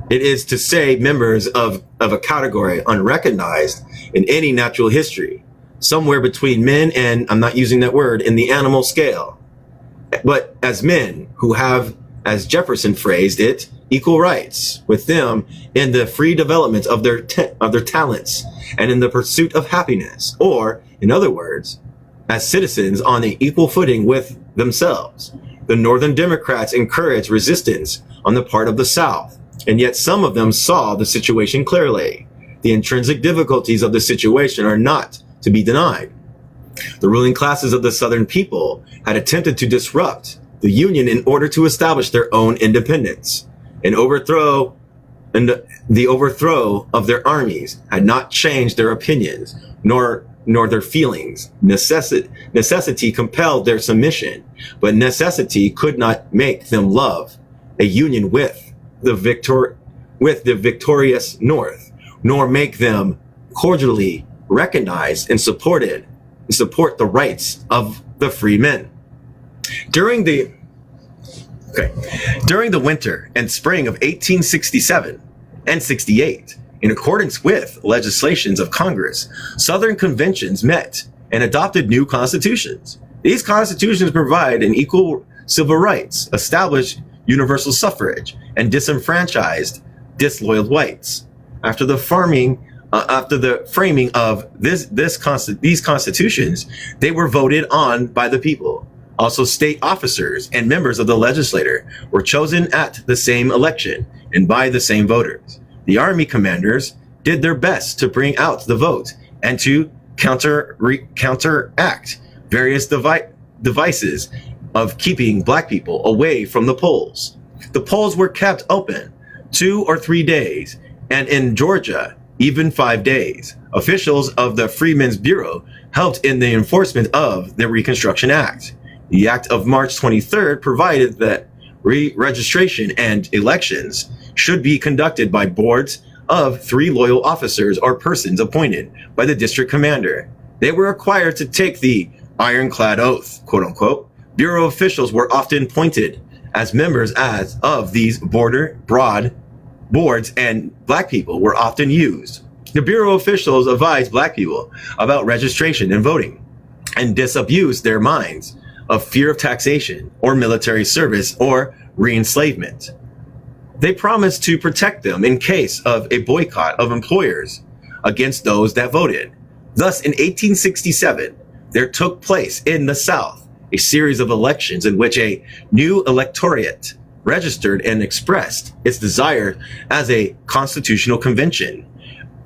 S1: It is to say members of a category unrecognized in any natural history, somewhere between men and, I'm not using that word, in the animal scale, but as men who have, as Jefferson phrased it, equal rights with them in the free development of their talents and in the pursuit of happiness, or, in other words, as citizens on an equal footing with themselves. The Northern Democrats encouraged resistance on the part of the South, and yet some of them saw the situation clearly. The intrinsic difficulties of the situation are not to be denied. The ruling classes of the Southern people had attempted to disrupt the Union in order to establish their own independence. The overthrow of their armies had not changed their opinions, nor their feelings. Necessity compelled their submission, but necessity could not make them love a union with the victorious North, nor make them cordially recognize and support the rights of the free men. During the winter and spring of 1867 and 68, in accordance with legislations of Congress, Southern conventions met and adopted new constitutions. These constitutions provide an equal civil rights, establish universal suffrage, and disenfranchised disloyal whites. After the framing of these constitutions, they were voted on by the people. Also, state officers and members of the legislature were chosen at the same election, and by the same voters. The army commanders did their best to bring out the vote and to counteract various devices of keeping black people away from the polls. The polls were kept open 2 or 3 days, and in Georgia, even 5 days. Officials of the Freedmen's Bureau helped in the enforcement of the Reconstruction Act. The Act of March 23rd provided that re-registration and elections should be conducted by boards of 3 loyal officers or persons appointed by the district commander. They were required to take the ironclad oath, quote unquote. Bureau officials were often appointed as members of these broad boards, and black people were often used. The Bureau officials advised black people about registration and voting and disabused their minds of fear of taxation or military service or re-enslavement. They promised to protect them in case of a boycott of employers against those that voted. Thus, in 1867, there took place in the South a series of elections in which a new electorate registered and expressed its desire as a constitutional convention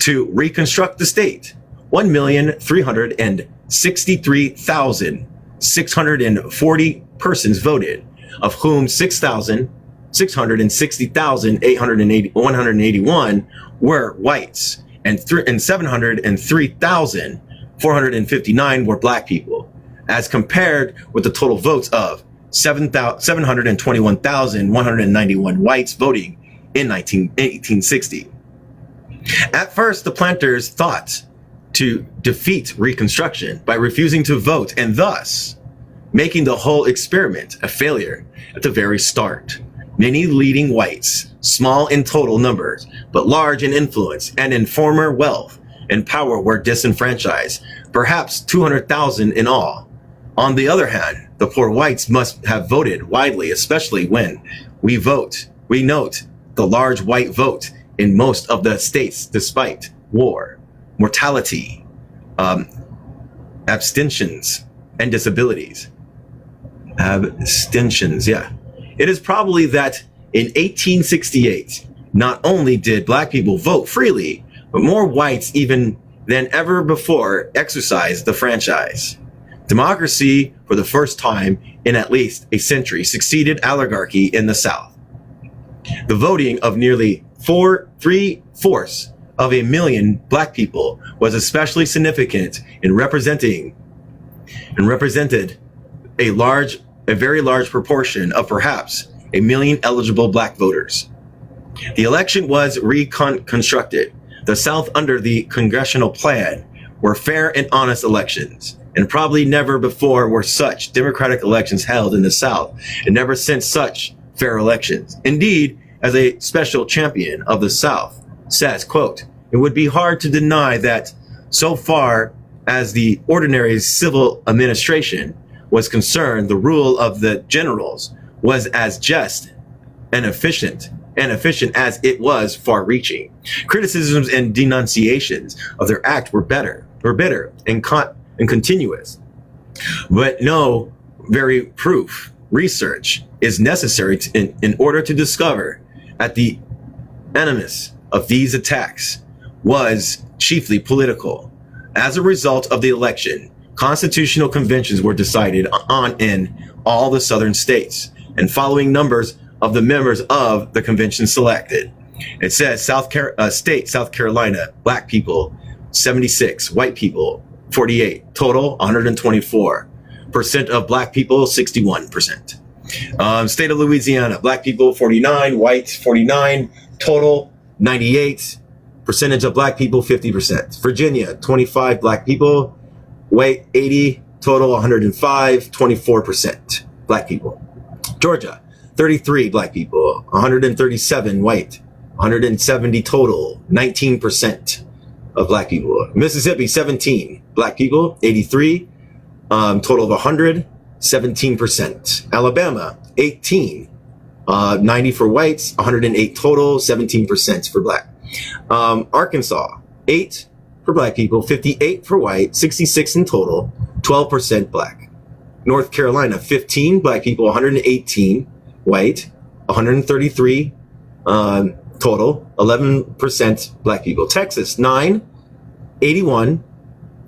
S1: to reconstruct the state. 1,363,640 persons voted, of whom 660,181 were whites, and 703,459 were black people, as compared with the total votes of 721,191 whites voting in 1860. At first, the planters thought to defeat Reconstruction by refusing to vote and thus making the whole experiment a failure at the very start. Many leading whites, small in total numbers, but large in influence and in former wealth and power, were disenfranchised, perhaps 200,000 in all. On the other hand, the poor whites must have voted widely, especially when we note the large white vote in most of the states despite war, mortality, abstentions, and disabilities. Abstentions, yeah. It is probably that in 1868, not only did black people vote freely, but more whites even than ever before exercised the franchise. Democracy, for the first time in at least a century, succeeded oligarchy in the South. The voting of nearly 3/4 of a million black people was especially significant and represented a very large proportion of perhaps 1 million eligible black voters. The election was reconstructed. The South, under the congressional plan, were fair and honest elections, and probably never before were such democratic elections held in the South, and never since such fair elections. Indeed, as a special champion of the South says, quote, "It would be hard to deny that so far as the ordinary civil administration was concerned, the rule of the generals was as just and efficient as it was far-reaching. Criticisms and denunciations of their act were bitter and continuous. But no very proof research is necessary in order to discover that the animus of these attacks was chiefly political. As a result of the election, constitutional conventions were decided on in all the southern states, and following numbers of the members of the convention selected. It says South Carolina, black people 76, white people 48, total 124%. Of black people 61%. State of Louisiana, black people 49, whites 49, total 98. Percentage of black people 50%. Virginia, 25 black people, white 80, total 105, 24% black people. Georgia, 33 black people, 137 white, 170 total, 19% of black people. Mississippi, 17 black people, 83, total of 100, 17%. Alabama, 18, 90 for whites, 108 total, 17% for black. Arkansas, 8 for black people, 58 for white, 66 in total, 12% black. North Carolina, 15 black people, 118 white, 133 total, 11% black people. Texas, 9, 81,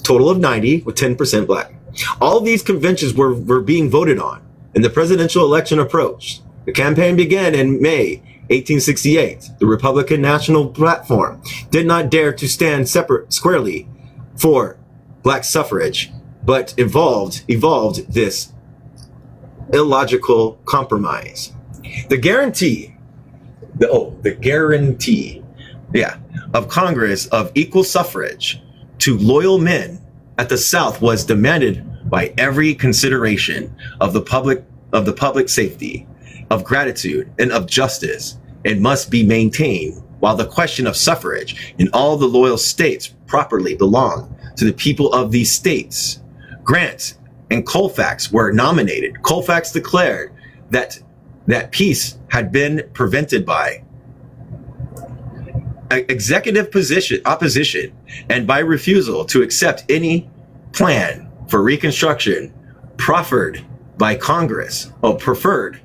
S1: total of 90 with 10% black. All these conventions were being voted on, and the presidential election approached. The campaign began in May 1868. The Republican National Platform did not dare to stand squarely for black suffrage, but evolved this illogical compromise. The guarantee of Congress of equal suffrage to loyal men at the South was demanded by every consideration of the public safety, of gratitude, and of justice. It must be maintained, while the question of suffrage in all the loyal states properly belonged to the people of these states. Grant and Colfax were nominated. Colfax declared that peace had been prevented by executive opposition and by refusal to accept any plan for Reconstruction proffered by Congress, preferred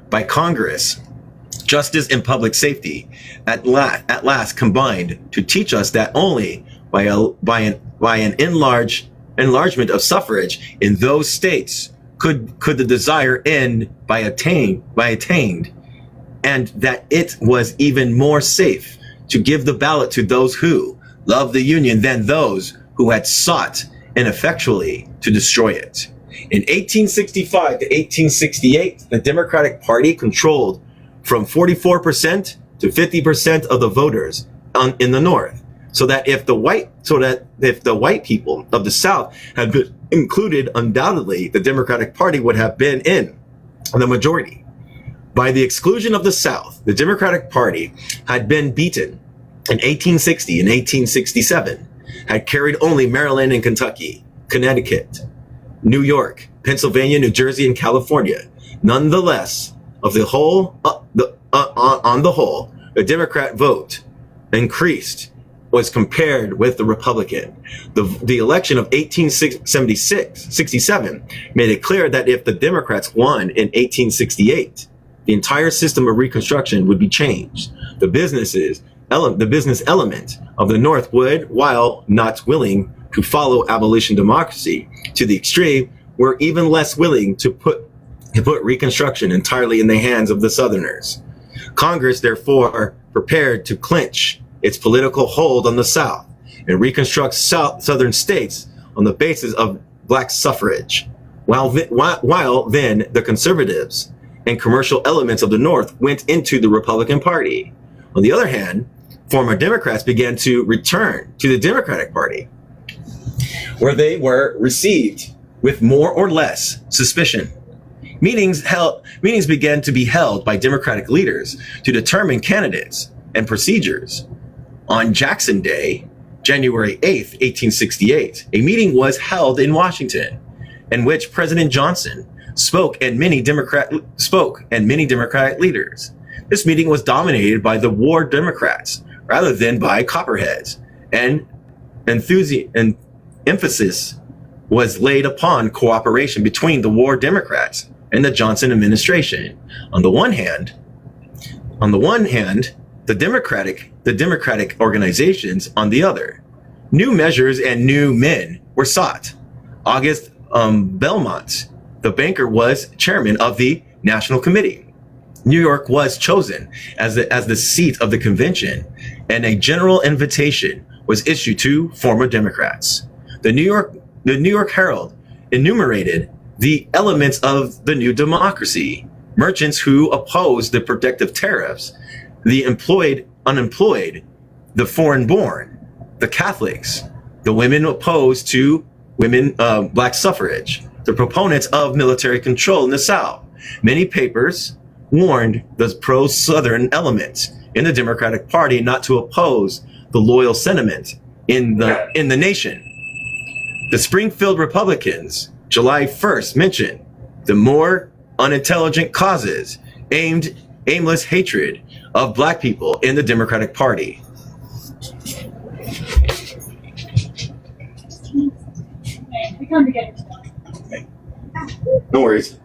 S1: by Congress. Justice and public safety at last combined to teach us that only by an enlargement of suffrage in those states could the desire end by attained, and that it was even more safe to give the ballot to those who loved the Union than those who had sought ineffectually to destroy it. In 1865 to 1868, the Democratic Party controlled from 44% to 50% of the voters in the North, so that if the white people of the South had been included, undoubtedly the Democratic Party would have been in the majority. By the exclusion of the South, the Democratic Party had been beaten in 1860 and 1867, had carried only Maryland and Kentucky, Connecticut, New York, Pennsylvania, New Jersey, and California. Nonetheless, on the whole, the Democrat vote increased was compared with the Republican. The election of 1867 made it clear that if the Democrats won in 1868, the entire system of Reconstruction would be changed. The business element of the North would, while not willing to follow abolition democracy to the extreme, were even less willing to put Reconstruction entirely in the hands of the Southerners. Congress, therefore, prepared to clinch its political hold on the South and reconstruct Southern states on the basis of black suffrage, while then the conservatives and commercial elements of the North went into the Republican Party. On the other hand, former Democrats began to return to the Democratic Party, where they were received with more or less suspicion. Meetings began to be held by Democratic leaders to determine candidates and procedures. On Jackson Day, January 8th, 1868, a meeting was held in Washington in which President Johnson spoke and many Democratic leaders. This meeting was dominated by the war Democrats rather than by Copperheads, and emphasis was laid upon cooperation between the war Democrats and the Johnson administration. On the one hand, the Democratic organizations on the other. New measures and new men were sought. August Belmont, the banker, was chairman of the National Committee. New York was chosen as the seat of the convention, and a general invitation was issued to former Democrats. The New York Herald enumerated the elements of the new democracy: merchants who opposed the protective tariffs, the unemployed, the foreign-born, the Catholics, the women opposed to black suffrage, the proponents of military control in the South. Many papers warned the pro-Southern elements in the Democratic Party not to oppose the loyal sentiment in the nation. The Springfield Republicans, July 1st, mentioned the more unintelligent causes, aimless hatred of black people in the Democratic Party. No worries.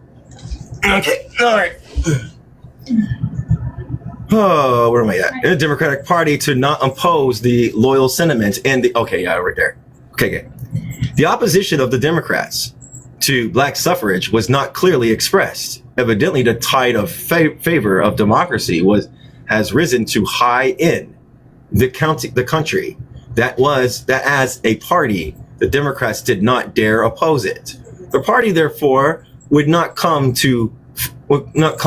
S1: Okay, all right. where am I at? In the Democratic Party to not oppose the loyal sentiment and the, okay, yeah, right there. Okay. The opposition of the Democrats to black suffrage was not clearly expressed. Evidently, the tide of favor of democracy has risen too high in the country. That as a party, the Democrats did not dare oppose it. The party, therefore, would not come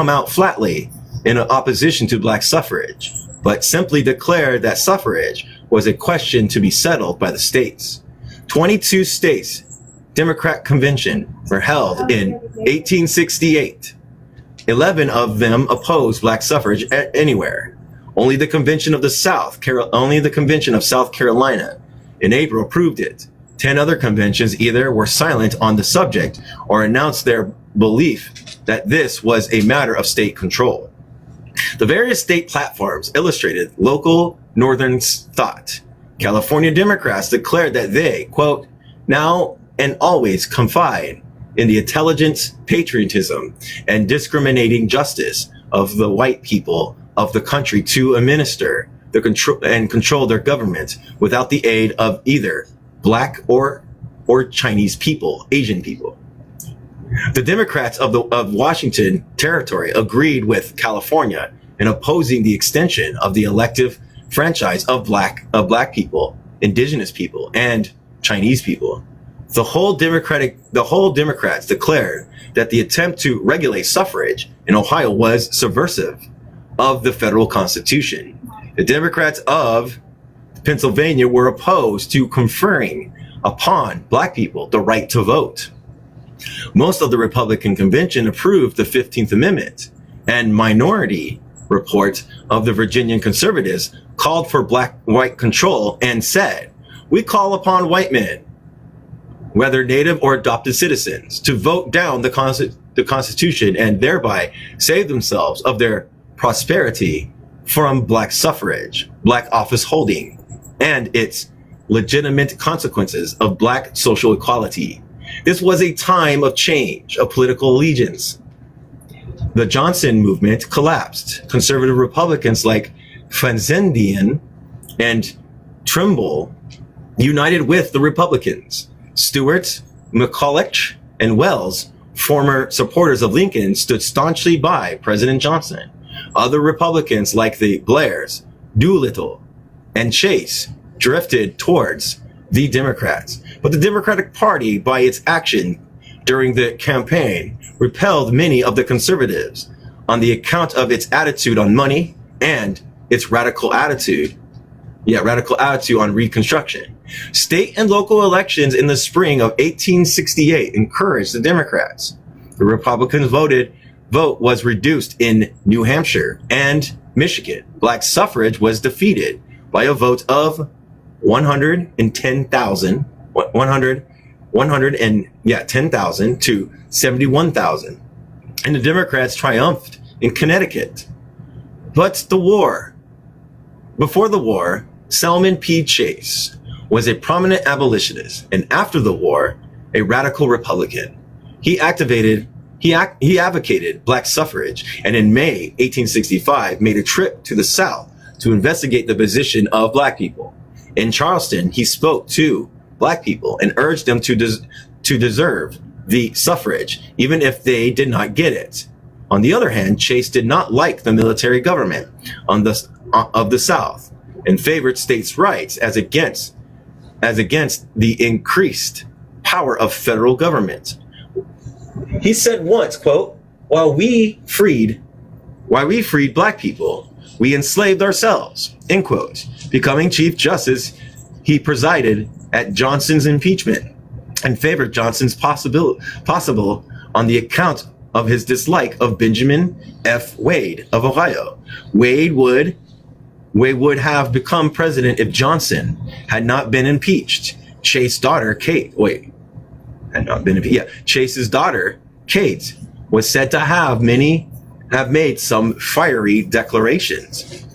S1: out flatly in opposition to black suffrage, but simply declared that suffrage was a question to be settled by the states. 22 states Democrat convention were held in 1868. 11 of them opposed black suffrage anywhere. Only the convention of South Carolina in April approved it. 10 other conventions either were silent on the subject or announced their belief that this was a matter of state control. The various state platforms illustrated local Northern thought. California Democrats declared that they, quote, now and always confide in the intelligence, patriotism, and discriminating justice of the white people of the country to administer control their government without the aid of either black or Chinese people, Asian people. The Democrats of Washington Territory agreed with California in opposing the extension of the elective franchise of black people, indigenous people, and Chinese people. The whole Democrats declared that the attempt to regulate suffrage in Ohio was subversive of the federal Constitution. The Democrats of Pennsylvania were opposed to conferring upon black people the right to vote. Most of the Republican convention approved the 15th Amendment, and minority report of the Virginian conservatives called for black-white control and said, we call upon white men, whether native or adopted citizens, to vote down the Constitution and thereby save themselves of their prosperity from black suffrage, black office holding, and its legitimate consequences of black social equality. This was a time of change of political allegiance. The Johnson movement collapsed. Conservative Republicans like Fessenden and Trimble united with the Republicans. Stewart, McCulloch, and Wells, former supporters of Lincoln, stood staunchly by President Johnson. Other Republicans like the Blairs, Doolittle, and Chase drifted towards the Democrats. But the Democratic Party, by its action during the campaign, repelled many of the conservatives on the account of its attitude on money and its radical attitude on Reconstruction. State and local elections in the spring of 1868 encouraged the Democrats. The Republicans' vote was reduced in New Hampshire and Michigan. Black suffrage was defeated by a vote of 10,000 to 71,000. And the Democrats triumphed in Connecticut. But before the war, Salmon P. Chase was a prominent abolitionist, and after the war, a radical Republican. He advocated black suffrage, and in May 1865 made a trip to the South to investigate the position of black people. In Charleston, he spoke to black people and urged them to deserve the suffrage, even if they did not get it. On the other hand, Chase did not like the military government of the South and favored states' rights as against the increased power of federal government. He said once, quote, while we freed black people, we enslaved ourselves, end quote. Becoming Chief Justice, he presided at Johnson's impeachment and favored Johnson's possible on the account of his dislike of Benjamin F. Wade of Ohio. Wade would have become president if Johnson had not been impeached. Chase's daughter, Kate, was said to have made some fiery declarations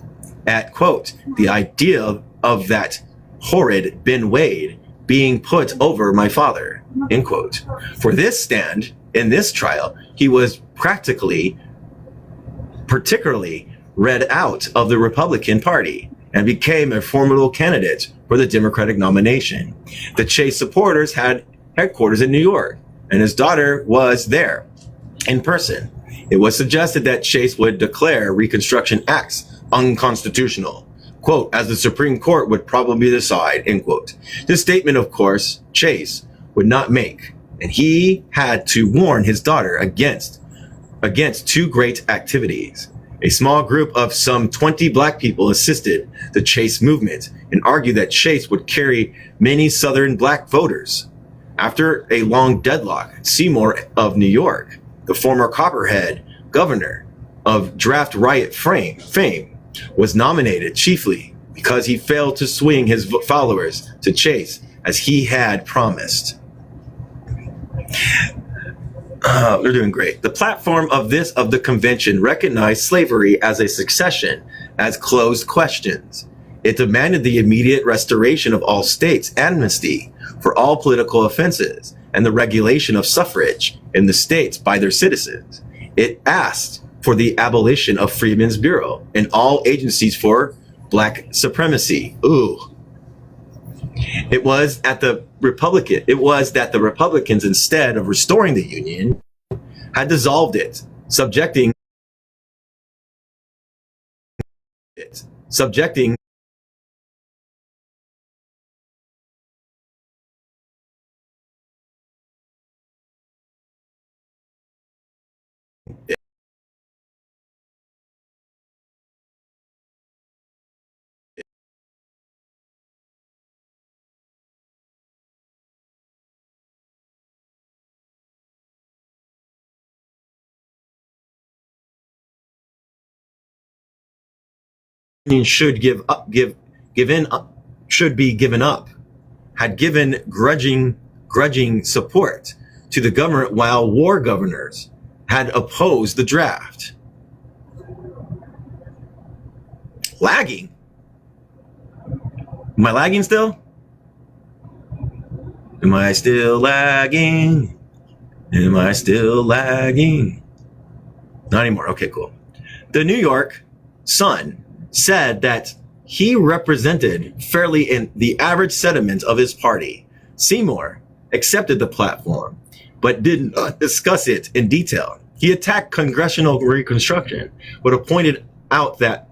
S1: at, quote, the idea of that horrid Ben Wade being put over my father, end quote. For this stand in this trial, he was particularly read out of the Republican Party and became a formidable candidate for the Democratic nomination. The Chase supporters had headquarters in New York, and his daughter was there in person. It was suggested that Chase would declare Reconstruction acts unconstitutional, quote, as the Supreme Court would probably decide, end quote. This statement, of course, Chase would not make, and he had to warn his daughter against two great activities. A small group of some 20 black people assisted the Chase movement and argued that Chase would carry many Southern black voters. After a long deadlock, Seymour of New York, the former Copperhead governor of draft riot fame, was nominated chiefly because he failed to swing his followers to Chase as he had promised. They're doing great. The platform of the convention recognized slavery as a succession as closed questions. It demanded the immediate restoration of all states' amnesty for all political offenses and the regulation of suffrage in the states by their citizens. It asked for the abolition of Freedmen's Bureau and all agencies for black supremacy. It was that the Republicans, instead of restoring the Union, had dissolved it, subjecting it should be given up, had given grudging support to the government while war governors had opposed the draft. Lagging? Am I lagging still? Am I still lagging? Am I still lagging? Not anymore. Okay, cool. The New York Sun said that he represented fairly in the average sentiment of his party. Seymour accepted the platform, but didn't discuss it in detail. He attacked congressional reconstruction, but pointed out that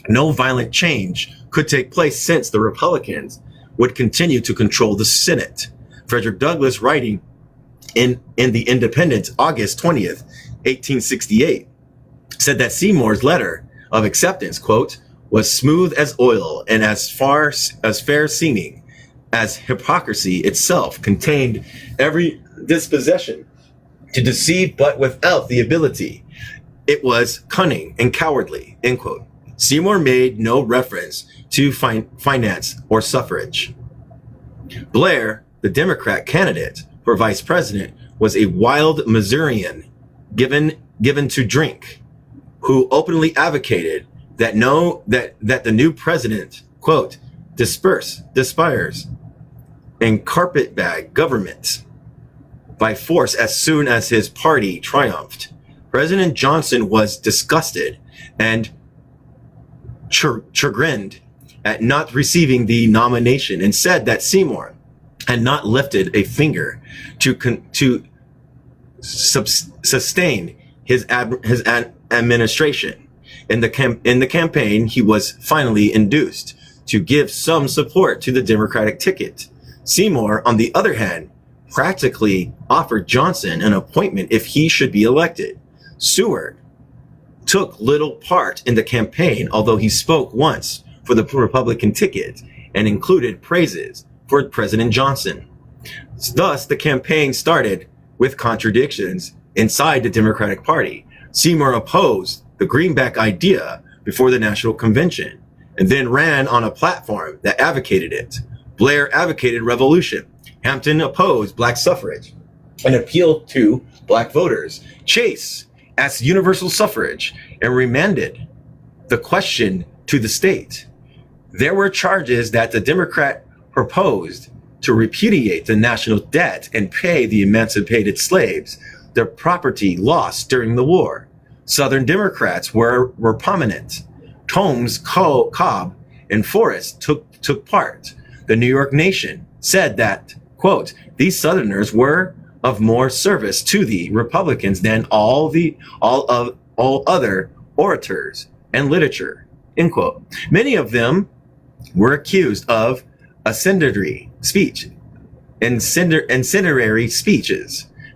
S1: no violent change could take place since the Republicans would continue to control the Senate. Frederick Douglass, writing in The Independent, August 20th, 1868, said that Seymour's letter of acceptance, quote, was smooth as oil and as fair seeming as hypocrisy itself, contained every disposition to deceive, but without the ability. It was cunning and cowardly, end quote. Seymour made no reference to finance or suffrage. Blair, the Democrat candidate for vice president, was a wild Missourian given to drink, who openly advocated that the new president, quote, despise and carpetbag government by force as soon as his party triumphed. President Johnson was disgusted and chagrined at not receiving the nomination and said that Seymour had not lifted a finger to sustain his administration. In the campaign, he was finally induced to give some support to the Democratic ticket. Seymour, on the other hand, practically offered Johnson an appointment if he should be elected. Seward took little part in the campaign, although he spoke once for the Republican ticket and included praises for President Johnson. Thus, the campaign started with contradictions inside the Democratic Party. Seymour opposed the Greenback idea before the National Convention and then ran on a platform that advocated it. Blair advocated revolution. Hampton opposed black suffrage and appealed to black voters. Chase asked universal suffrage and remanded the question to the state. There were charges that the Democrat proposed to repudiate the national debt and pay the emancipated slaves their property lost during the war. Southern Democrats were prominent Holmes, Cobb, and Forrest took part. The New York Nation said that, quote, these Southerners were of more service to the Republicans than all other orators and literature, end quote. Many of them were accused of incendiary speeches.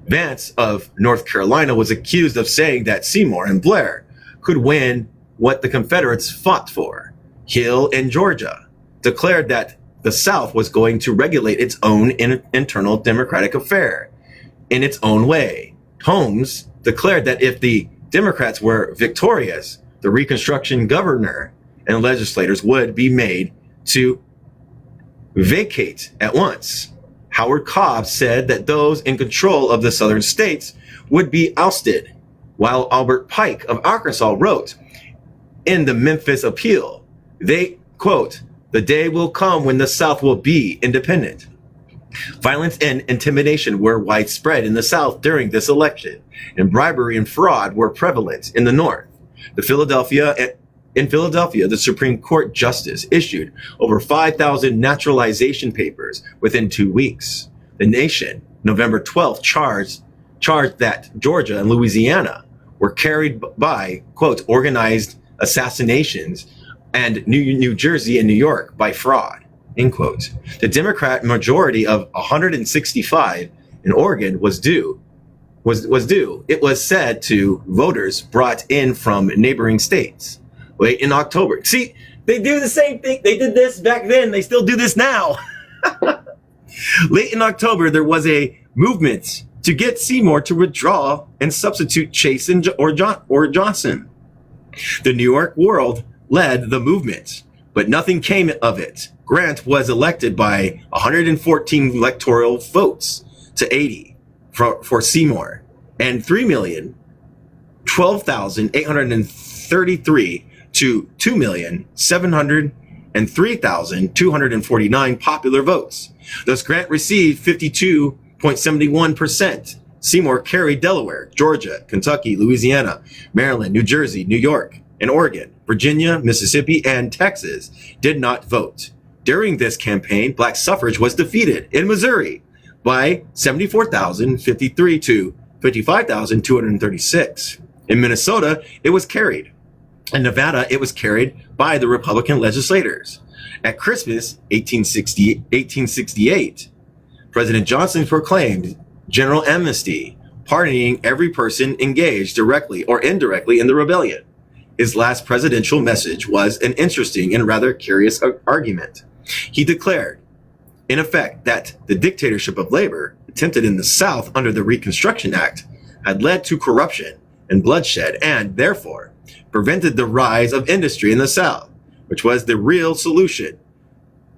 S1: Vance of North Carolina was accused of saying that Seymour and Blair could win what the Confederates fought for. Hill in Georgia declared that the South was going to regulate its own internal democratic affair in its own way. Holmes declared that if the Democrats were victorious, the Reconstruction governor and legislators would be made to vacate at once. Howard Cobb said that those in control of the southern states would be ousted, while Albert Pike of Arkansas wrote in the Memphis Appeal, they, quote, the day will come when the South will be independent. Violence and intimidation were widespread in the South during this election, and bribery and fraud were prevalent in the North. In Philadelphia, the Supreme Court justice issued over 5,000 naturalization papers within 2 weeks. The Nation, November 12th, charged that Georgia and Louisiana were carried by, quote, organized assassinations, and New Jersey and New York by fraud, end quote. The Democrat majority of 165 in Oregon was due. It was said to voters brought in from neighboring states. Late in October. See, they do the same thing. They did this back then. They still do this now. Late in October, there was a movement to get Seymour to withdraw and substitute Chase or Johnson. The New York World led the movement, but nothing came of it. Grant was elected by 114 electoral votes to 80 for Seymour, and 3,012,833 to 2,703,249 popular votes. Thus, Grant received 52.71%. Seymour carried Delaware, Georgia, Kentucky, Louisiana, Maryland, New Jersey, New York, and Oregon. Virginia, Mississippi, and Texas did not vote. During this campaign, black suffrage was defeated in Missouri by 74,053 to 55,236. In Minnesota, it was carried. In Nevada, it was carried by the Republican legislators. At Christmas 1868, President Johnson proclaimed general amnesty, pardoning every person engaged directly or indirectly in the rebellion. His last presidential message was an interesting and rather curious argument. He declared, in effect, that the dictatorship of labor attempted in the South under the Reconstruction Act had led to corruption and bloodshed and, therefore, prevented the rise of industry in the South, which was the real solution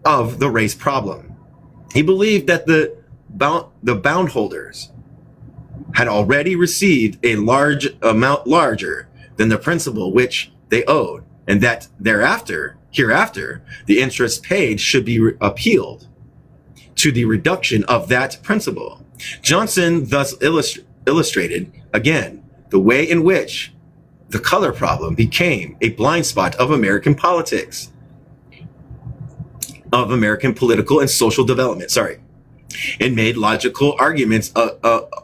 S1: of the race problem. He believed that the bondholders had already received a large amount larger than the principal which they owed, and that hereafter, the interest paid should be appealed to the reduction of that principal. Johnson thus illustrated, again, the way in which the color problem became a blind spot of American politics, of American political and social development, and made logical arguments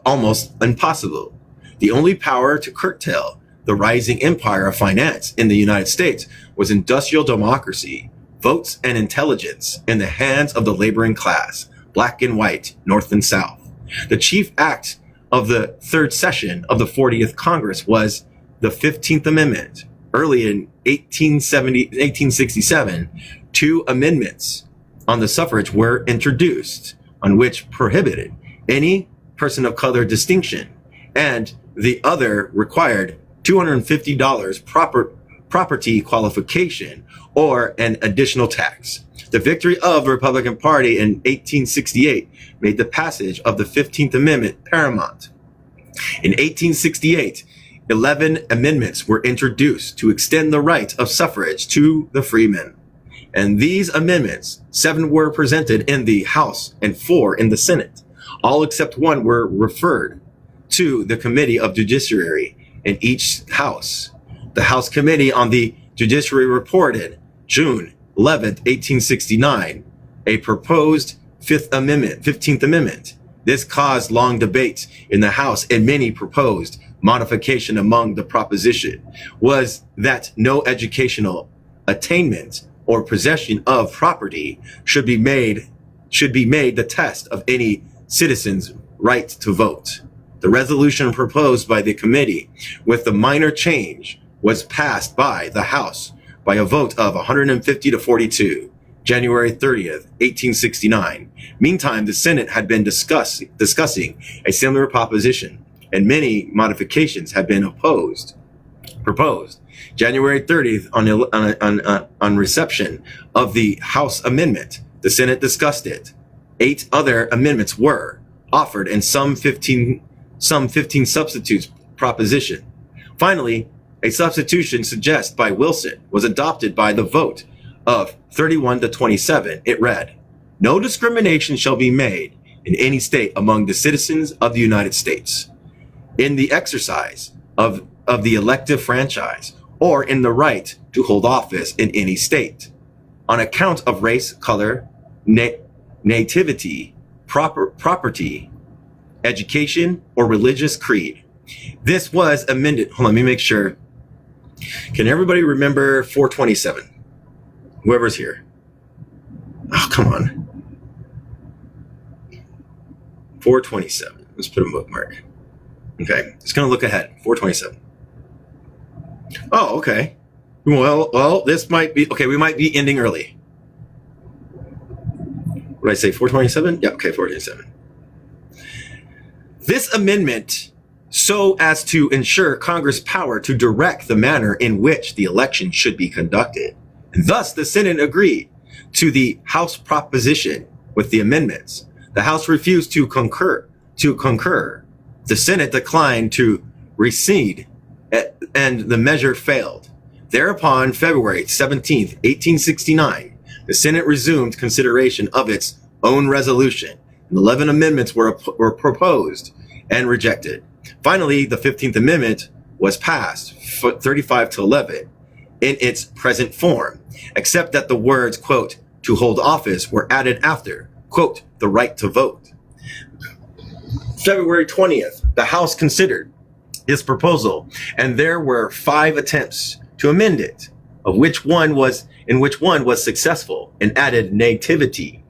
S1: almost impossible. The only power to curtail the rising empire of finance in the United States was industrial democracy, votes and intelligence in the hands of the laboring class, black and white, North and South. The chief act of the third session of the 40th Congress was the 15th Amendment. Early in 1867, 2 amendments on the suffrage were introduced, on which prohibited any person of color distinction, and the other required $250 property qualification or an additional tax. The victory of the Republican Party in 1868 made the passage of the 15th Amendment paramount. In 1868, 11 amendments were introduced to extend the right of suffrage to the freemen. And these amendments, 7 were presented in the House and 4 in the Senate. All except 1 were referred to the Committee of Judiciary in each House. The House Committee on the judiciary reported June 11th, 1869, a proposed 15th Amendment. This caused long debates in the House, and many proposed modification. Among the proposition was that no educational attainment or possession of property should be made the test of any citizen's right to vote. The resolution proposed by the committee with the minor change was passed by the House by a vote of 150 to 42, January 30th, 1869. Meantime, the Senate had been discussing a similar proposition, and many modifications had been proposed. January 30th, on reception of the House amendment, the Senate discussed it. 8 other amendments were offered, and some 15 substitutes proposition. Finally, a substitution suggested by Wilson was adopted by the vote of 31 to 27. It read, "No discrimination shall be made in any state among the citizens of the United States in the exercise of the elective franchise or in the right to hold office in any state on account of race, color, nativity, property, education, or religious creed." This was amended. Hold on, let me make sure. Can everybody remember 427? Whoever's here. Oh, come on. 427. Let's put a bookmark. Okay, just gonna look ahead. 427. Oh, okay. Well, this might be okay. We might be ending early. What did I say? 427? Yeah, okay, 427. This amendment so as to ensure Congress power to direct the manner in which the election should be conducted. And thus, the Senate agreed to the House proposition with the amendments. The House refused to concur. The Senate declined to recede, and the measure failed. Thereupon, February 17th, 1869, the Senate resumed consideration of its own resolution, and 11 amendments were proposed and rejected. Finally, the 15th Amendment was passed, 35 to 11, in its present form, except that the words, quote, "to hold office" were added after, quote, "the right to vote." February 20th, the House considered this proposal, and there were 5 attempts to amend it, in which one was successful and added nativity,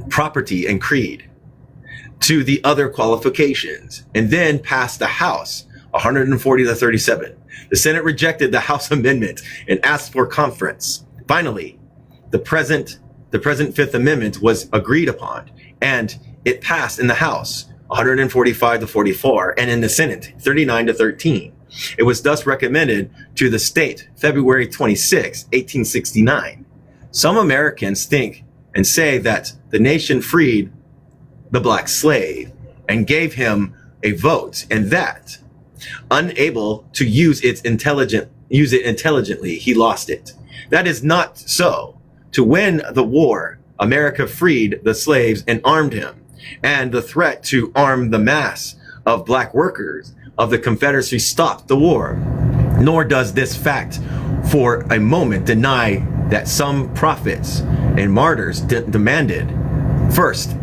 S1: property, and creed to the other qualifications, and then passed the House 140 to 37. The Senate rejected the House amendment and asked for conference. Finally, the present Fifth Amendment was agreed upon, and it passed in the House 145 to 44, and in the Senate 39 to 13. It was thus recommended to the state February 26, 1869. Some Americans think and say that the nation freed the black slave and gave him a vote, and that, unable to use it intelligently, he lost it. That is not so. To win the war, America freed the slaves and armed him, and the threat to arm the mass of black workers of the Confederacy stopped the war. Nor does this fact for a moment deny that some prophets and martyrs demanded first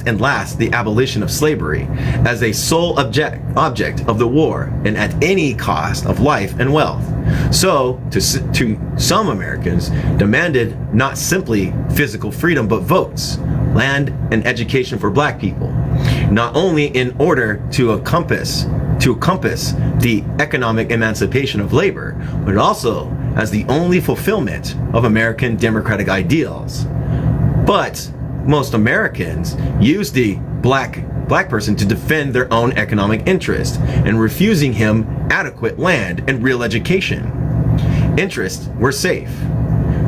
S1: and last the abolition of slavery as a sole object of the war, and at any cost of life and wealth. So to some Americans demanded not simply physical freedom but votes, land, and education for black people, not only in order to encompass the economic emancipation of labor, but also as the only fulfillment of American democratic ideals. But most Americans use the black person to defend their own economic interest and refusing him adequate land and real education. Interests were safe.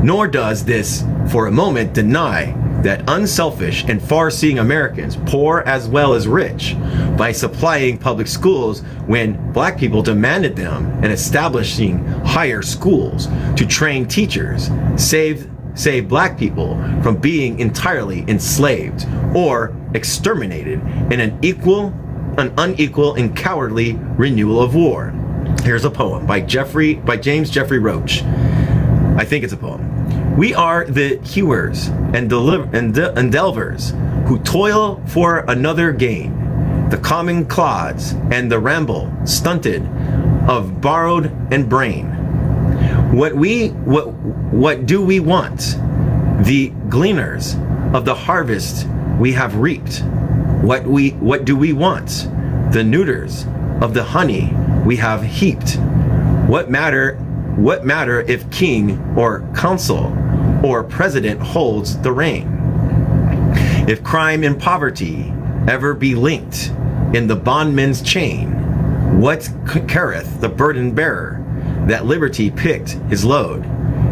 S1: Nor does this for a moment deny that unselfish and far-seeing Americans, poor as well as rich, by supplying public schools when black people demanded them and establishing higher schools to train teachers, save black people from being entirely enslaved or exterminated in an unequal and cowardly renewal of war. Here's a poem by James Jeffrey Roach. I think it's a poem. We are the hewers and delvers who toil for another gain, the common clods and the ramble stunted of borrowed and brain. What do we want? The gleaners of the harvest we have reaped. What do we want? The neuters of the honey we have heaped. What matter if king or consul or president holds the reign? If crime and poverty ever be linked in the bondman's chain, what careth the burden bearer that liberty picked his load?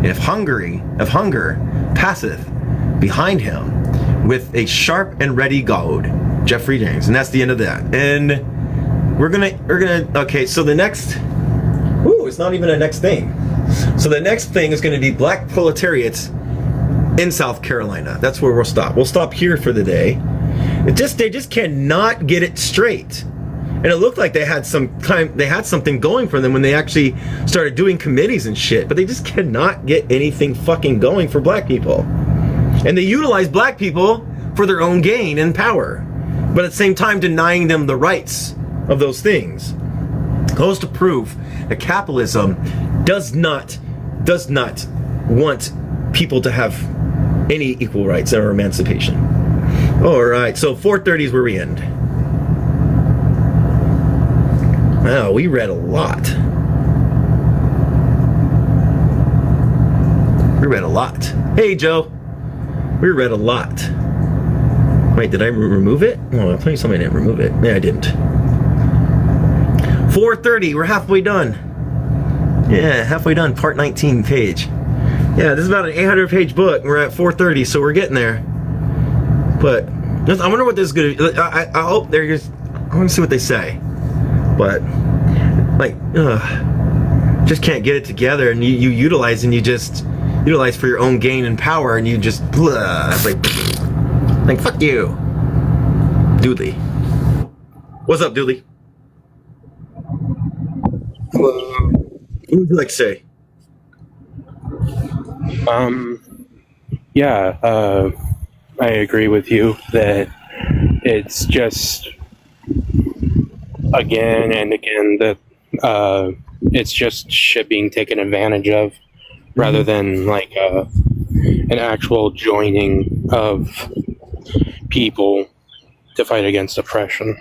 S1: If hunger passeth behind him with a sharp and ready goad. Jeffrey James. And that's the end of that. And we're gonna okay, so the next it's not even a next thing. So the next thing is gonna be black proletariats in South Carolina. That's where we'll stop. We'll stop here for the day. They just cannot get it straight. And it looked like they had something going for them when they actually started doing committees and shit, but they just cannot get anything fucking going for black people. And they utilize black people for their own gain and power, but at the same time denying them the rights of those things. Goes to prove that capitalism does not want people to have any equal rights or emancipation. All right, so 4:30 is where we end. Wow, we read a lot. Hey, Joe. We read a lot. Wait, did I remove it? Oh, I thought somebody didn't remove it. Yeah, I didn't. 4:30, we're halfway done. Yeah, halfway done, part 19 page. Yeah, this is about an 800-page book. We're at 4:30, so we're getting there. But I wonder what this is going to be. I hope they're just... I want to see what they say. But, like, just can't get it together, and you utilize, and you just utilize for your own gain and power, and you just... It's like, fuck you. Dooley. What's up, Dooley? Hello. What would you like to say?
S2: I agree with you that it's just again and again that it's just shit being taken advantage of rather than like an actual joining of people to fight against oppression.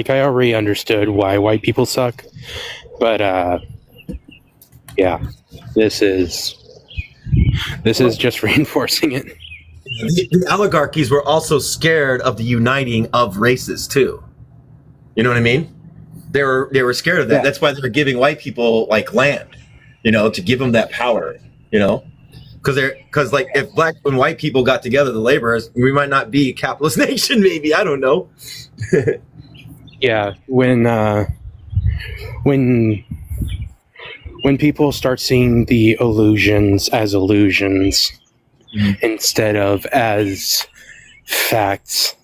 S2: I already understood why white people suck, but this is just reinforcing it.
S1: The oligarchies were also scared of the uniting of races too. You know what I mean? They were scared of that. Yeah. That's why they were giving white people like land, to give them that power, because like if black and white people got together, the laborers, we might not be a capitalist nation. Maybe, I don't know.
S2: Yeah, when people start seeing the illusions as illusions instead of as facts,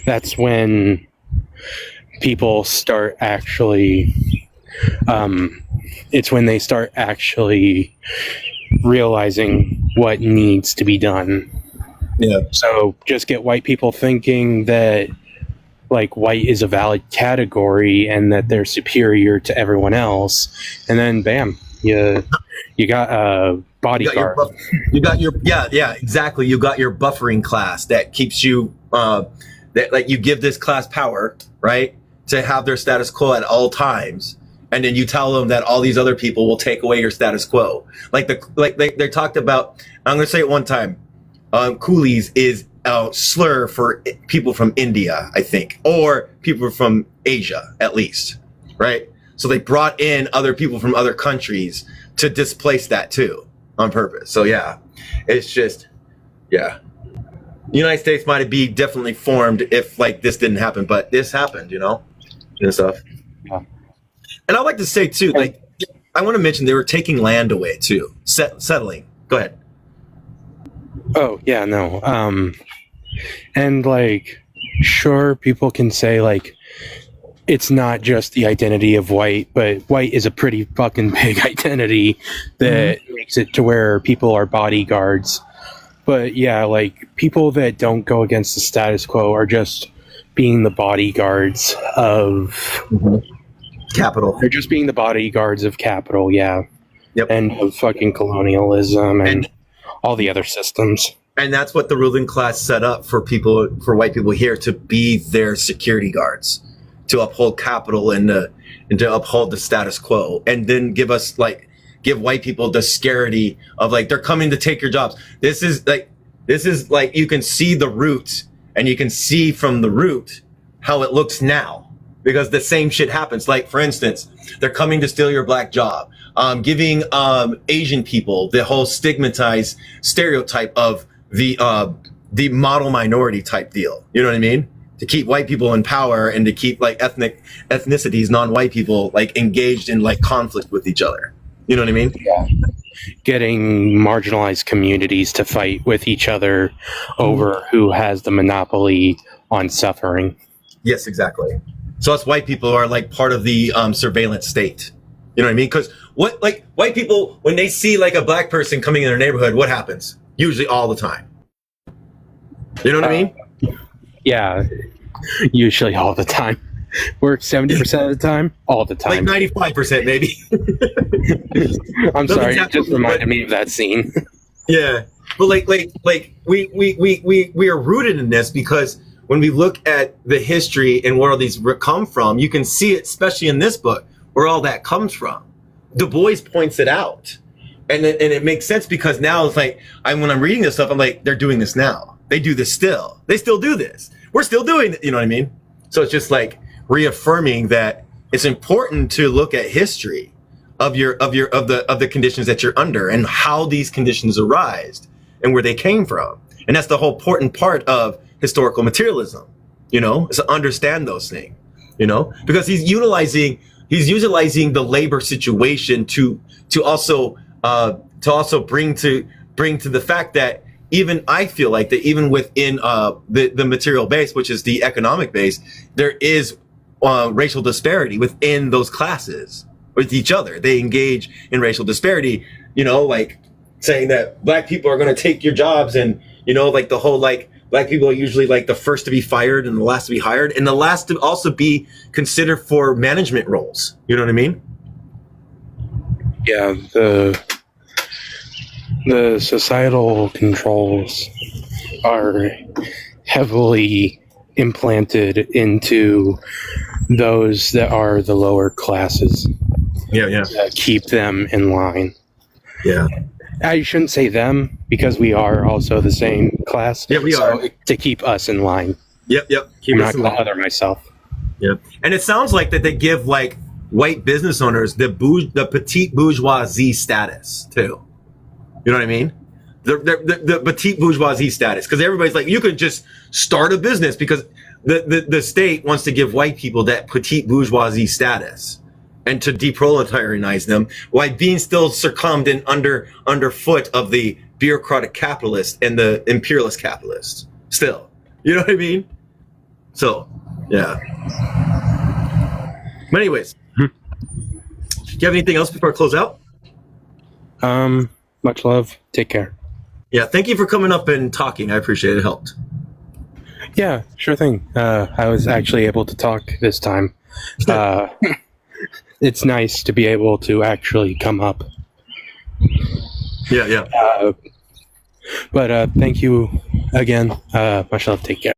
S2: that's when people start actually it's when they start actually realizing what needs to be done.
S1: Yeah.
S2: So just get white people thinking that like white is a valid category and that they're superior to everyone else, and then bam, you got a bodyguard.
S1: Exactly. You got your buffering class that keeps you that like you give this class power, right, to have their status quo at all times, and then you tell them that all these other people will take away your status quo. Like they talked about. I'm going to say it one time. Coolies is a slur for people from India, I think, or people from Asia, at least, right? So they brought in other people from other countries to displace that too, on purpose. So yeah, it's just, yeah. The United States might be definitely formed if like this didn't happen, but this happened, and stuff. Yeah. And I'd like to say too, like, I want to mention they were taking land away too, settling. Go ahead.
S2: Oh, yeah, no. And, like, sure, people can say, like, it's not just the identity of white, but white is a pretty fucking big identity that makes it to where people are bodyguards. But, yeah, like, people that don't go against the status quo are just being the bodyguards of...
S1: Capital.
S2: They're just being the bodyguards of capital, yeah.
S1: Yep.
S2: And of fucking colonialism and all the other systems.
S1: And that's what the ruling class set up for people, for white people here, to be their security guards, to uphold capital and to uphold the status quo, and then give white people the scarcity of like, they're coming to take your jobs. This is like you can see the root, and you can see from the root how it looks now, because the same shit happens. Like, for instance, they're coming to steal your black job, giving Asian people the whole stigmatized stereotype of the model minority type deal. You know what I mean? To keep white people in power and to keep like ethnicities, non-white people, like engaged in like conflict with each other. You know what I mean?
S2: Yeah. Getting marginalized communities to fight with each other over who has the monopoly on suffering.
S1: Yes, exactly. So us white people are like part of the surveillance state. You know what I mean? Because white people, when they see like a black person coming in their neighborhood, what happens? Usually all the time. You know what I mean?
S2: Yeah, usually all the time. Works 70% of the time, all the time.
S1: Like 95% maybe.
S2: I'm sorry, it just reminded me of that scene.
S1: Yeah, but like we are rooted in this because when we look at the history and where all these come from, you can see it, especially in this book, where all that comes from. Du Bois points it out. And it makes sense because now it's like, when I'm reading this stuff, I'm like, they're doing this now. They do this still. They still do this. We're still doing it. You know what I mean? So it's just like reaffirming that it's important to look at history of the conditions that you're under and how these conditions arise and where they came from. And that's the whole important part of historical materialism, you know, is to understand those things, you know, because he's utilizing the labor situation to also bring to the fact that even I feel like that even within the material base, which is the economic base, there is racial disparity within those classes with each other. They engage in racial disparity, you know, like saying that black people are going to take your jobs, and you know, like the whole like black people are usually like the first to be fired and the last to be hired, and the last to also be considered for management roles. You know what I mean?
S2: Yeah, the societal controls are heavily implanted into those that are the lower classes.
S1: Yeah.
S2: Keep them in line.
S1: Yeah.
S2: I shouldn't say them because we are also the same class.
S1: Yeah, we are.
S2: To keep us in line.
S1: Yep.
S2: I'm not going to other myself.
S1: Yep. And it sounds like that they give like white business owners the petite bourgeoisie status too. You know what I mean? The petite bourgeoisie status, because everybody's like, you could just start a business because the state wants to give white people that petite bourgeoisie status and to deproletarianize them while being still succumbed and underfoot of the bureaucratic capitalist and the imperialist capitalist still. You know what I mean? So, yeah. But anyways, do you have anything else before I close out?
S2: Much love. Take care.
S1: Yeah, thank you for coming up and talking. I appreciate it. It helped.
S2: Yeah, sure thing. I was actually able to talk this time. It's nice to be able to actually come up.
S1: Yeah.
S2: But thank you again. Much love. Take care.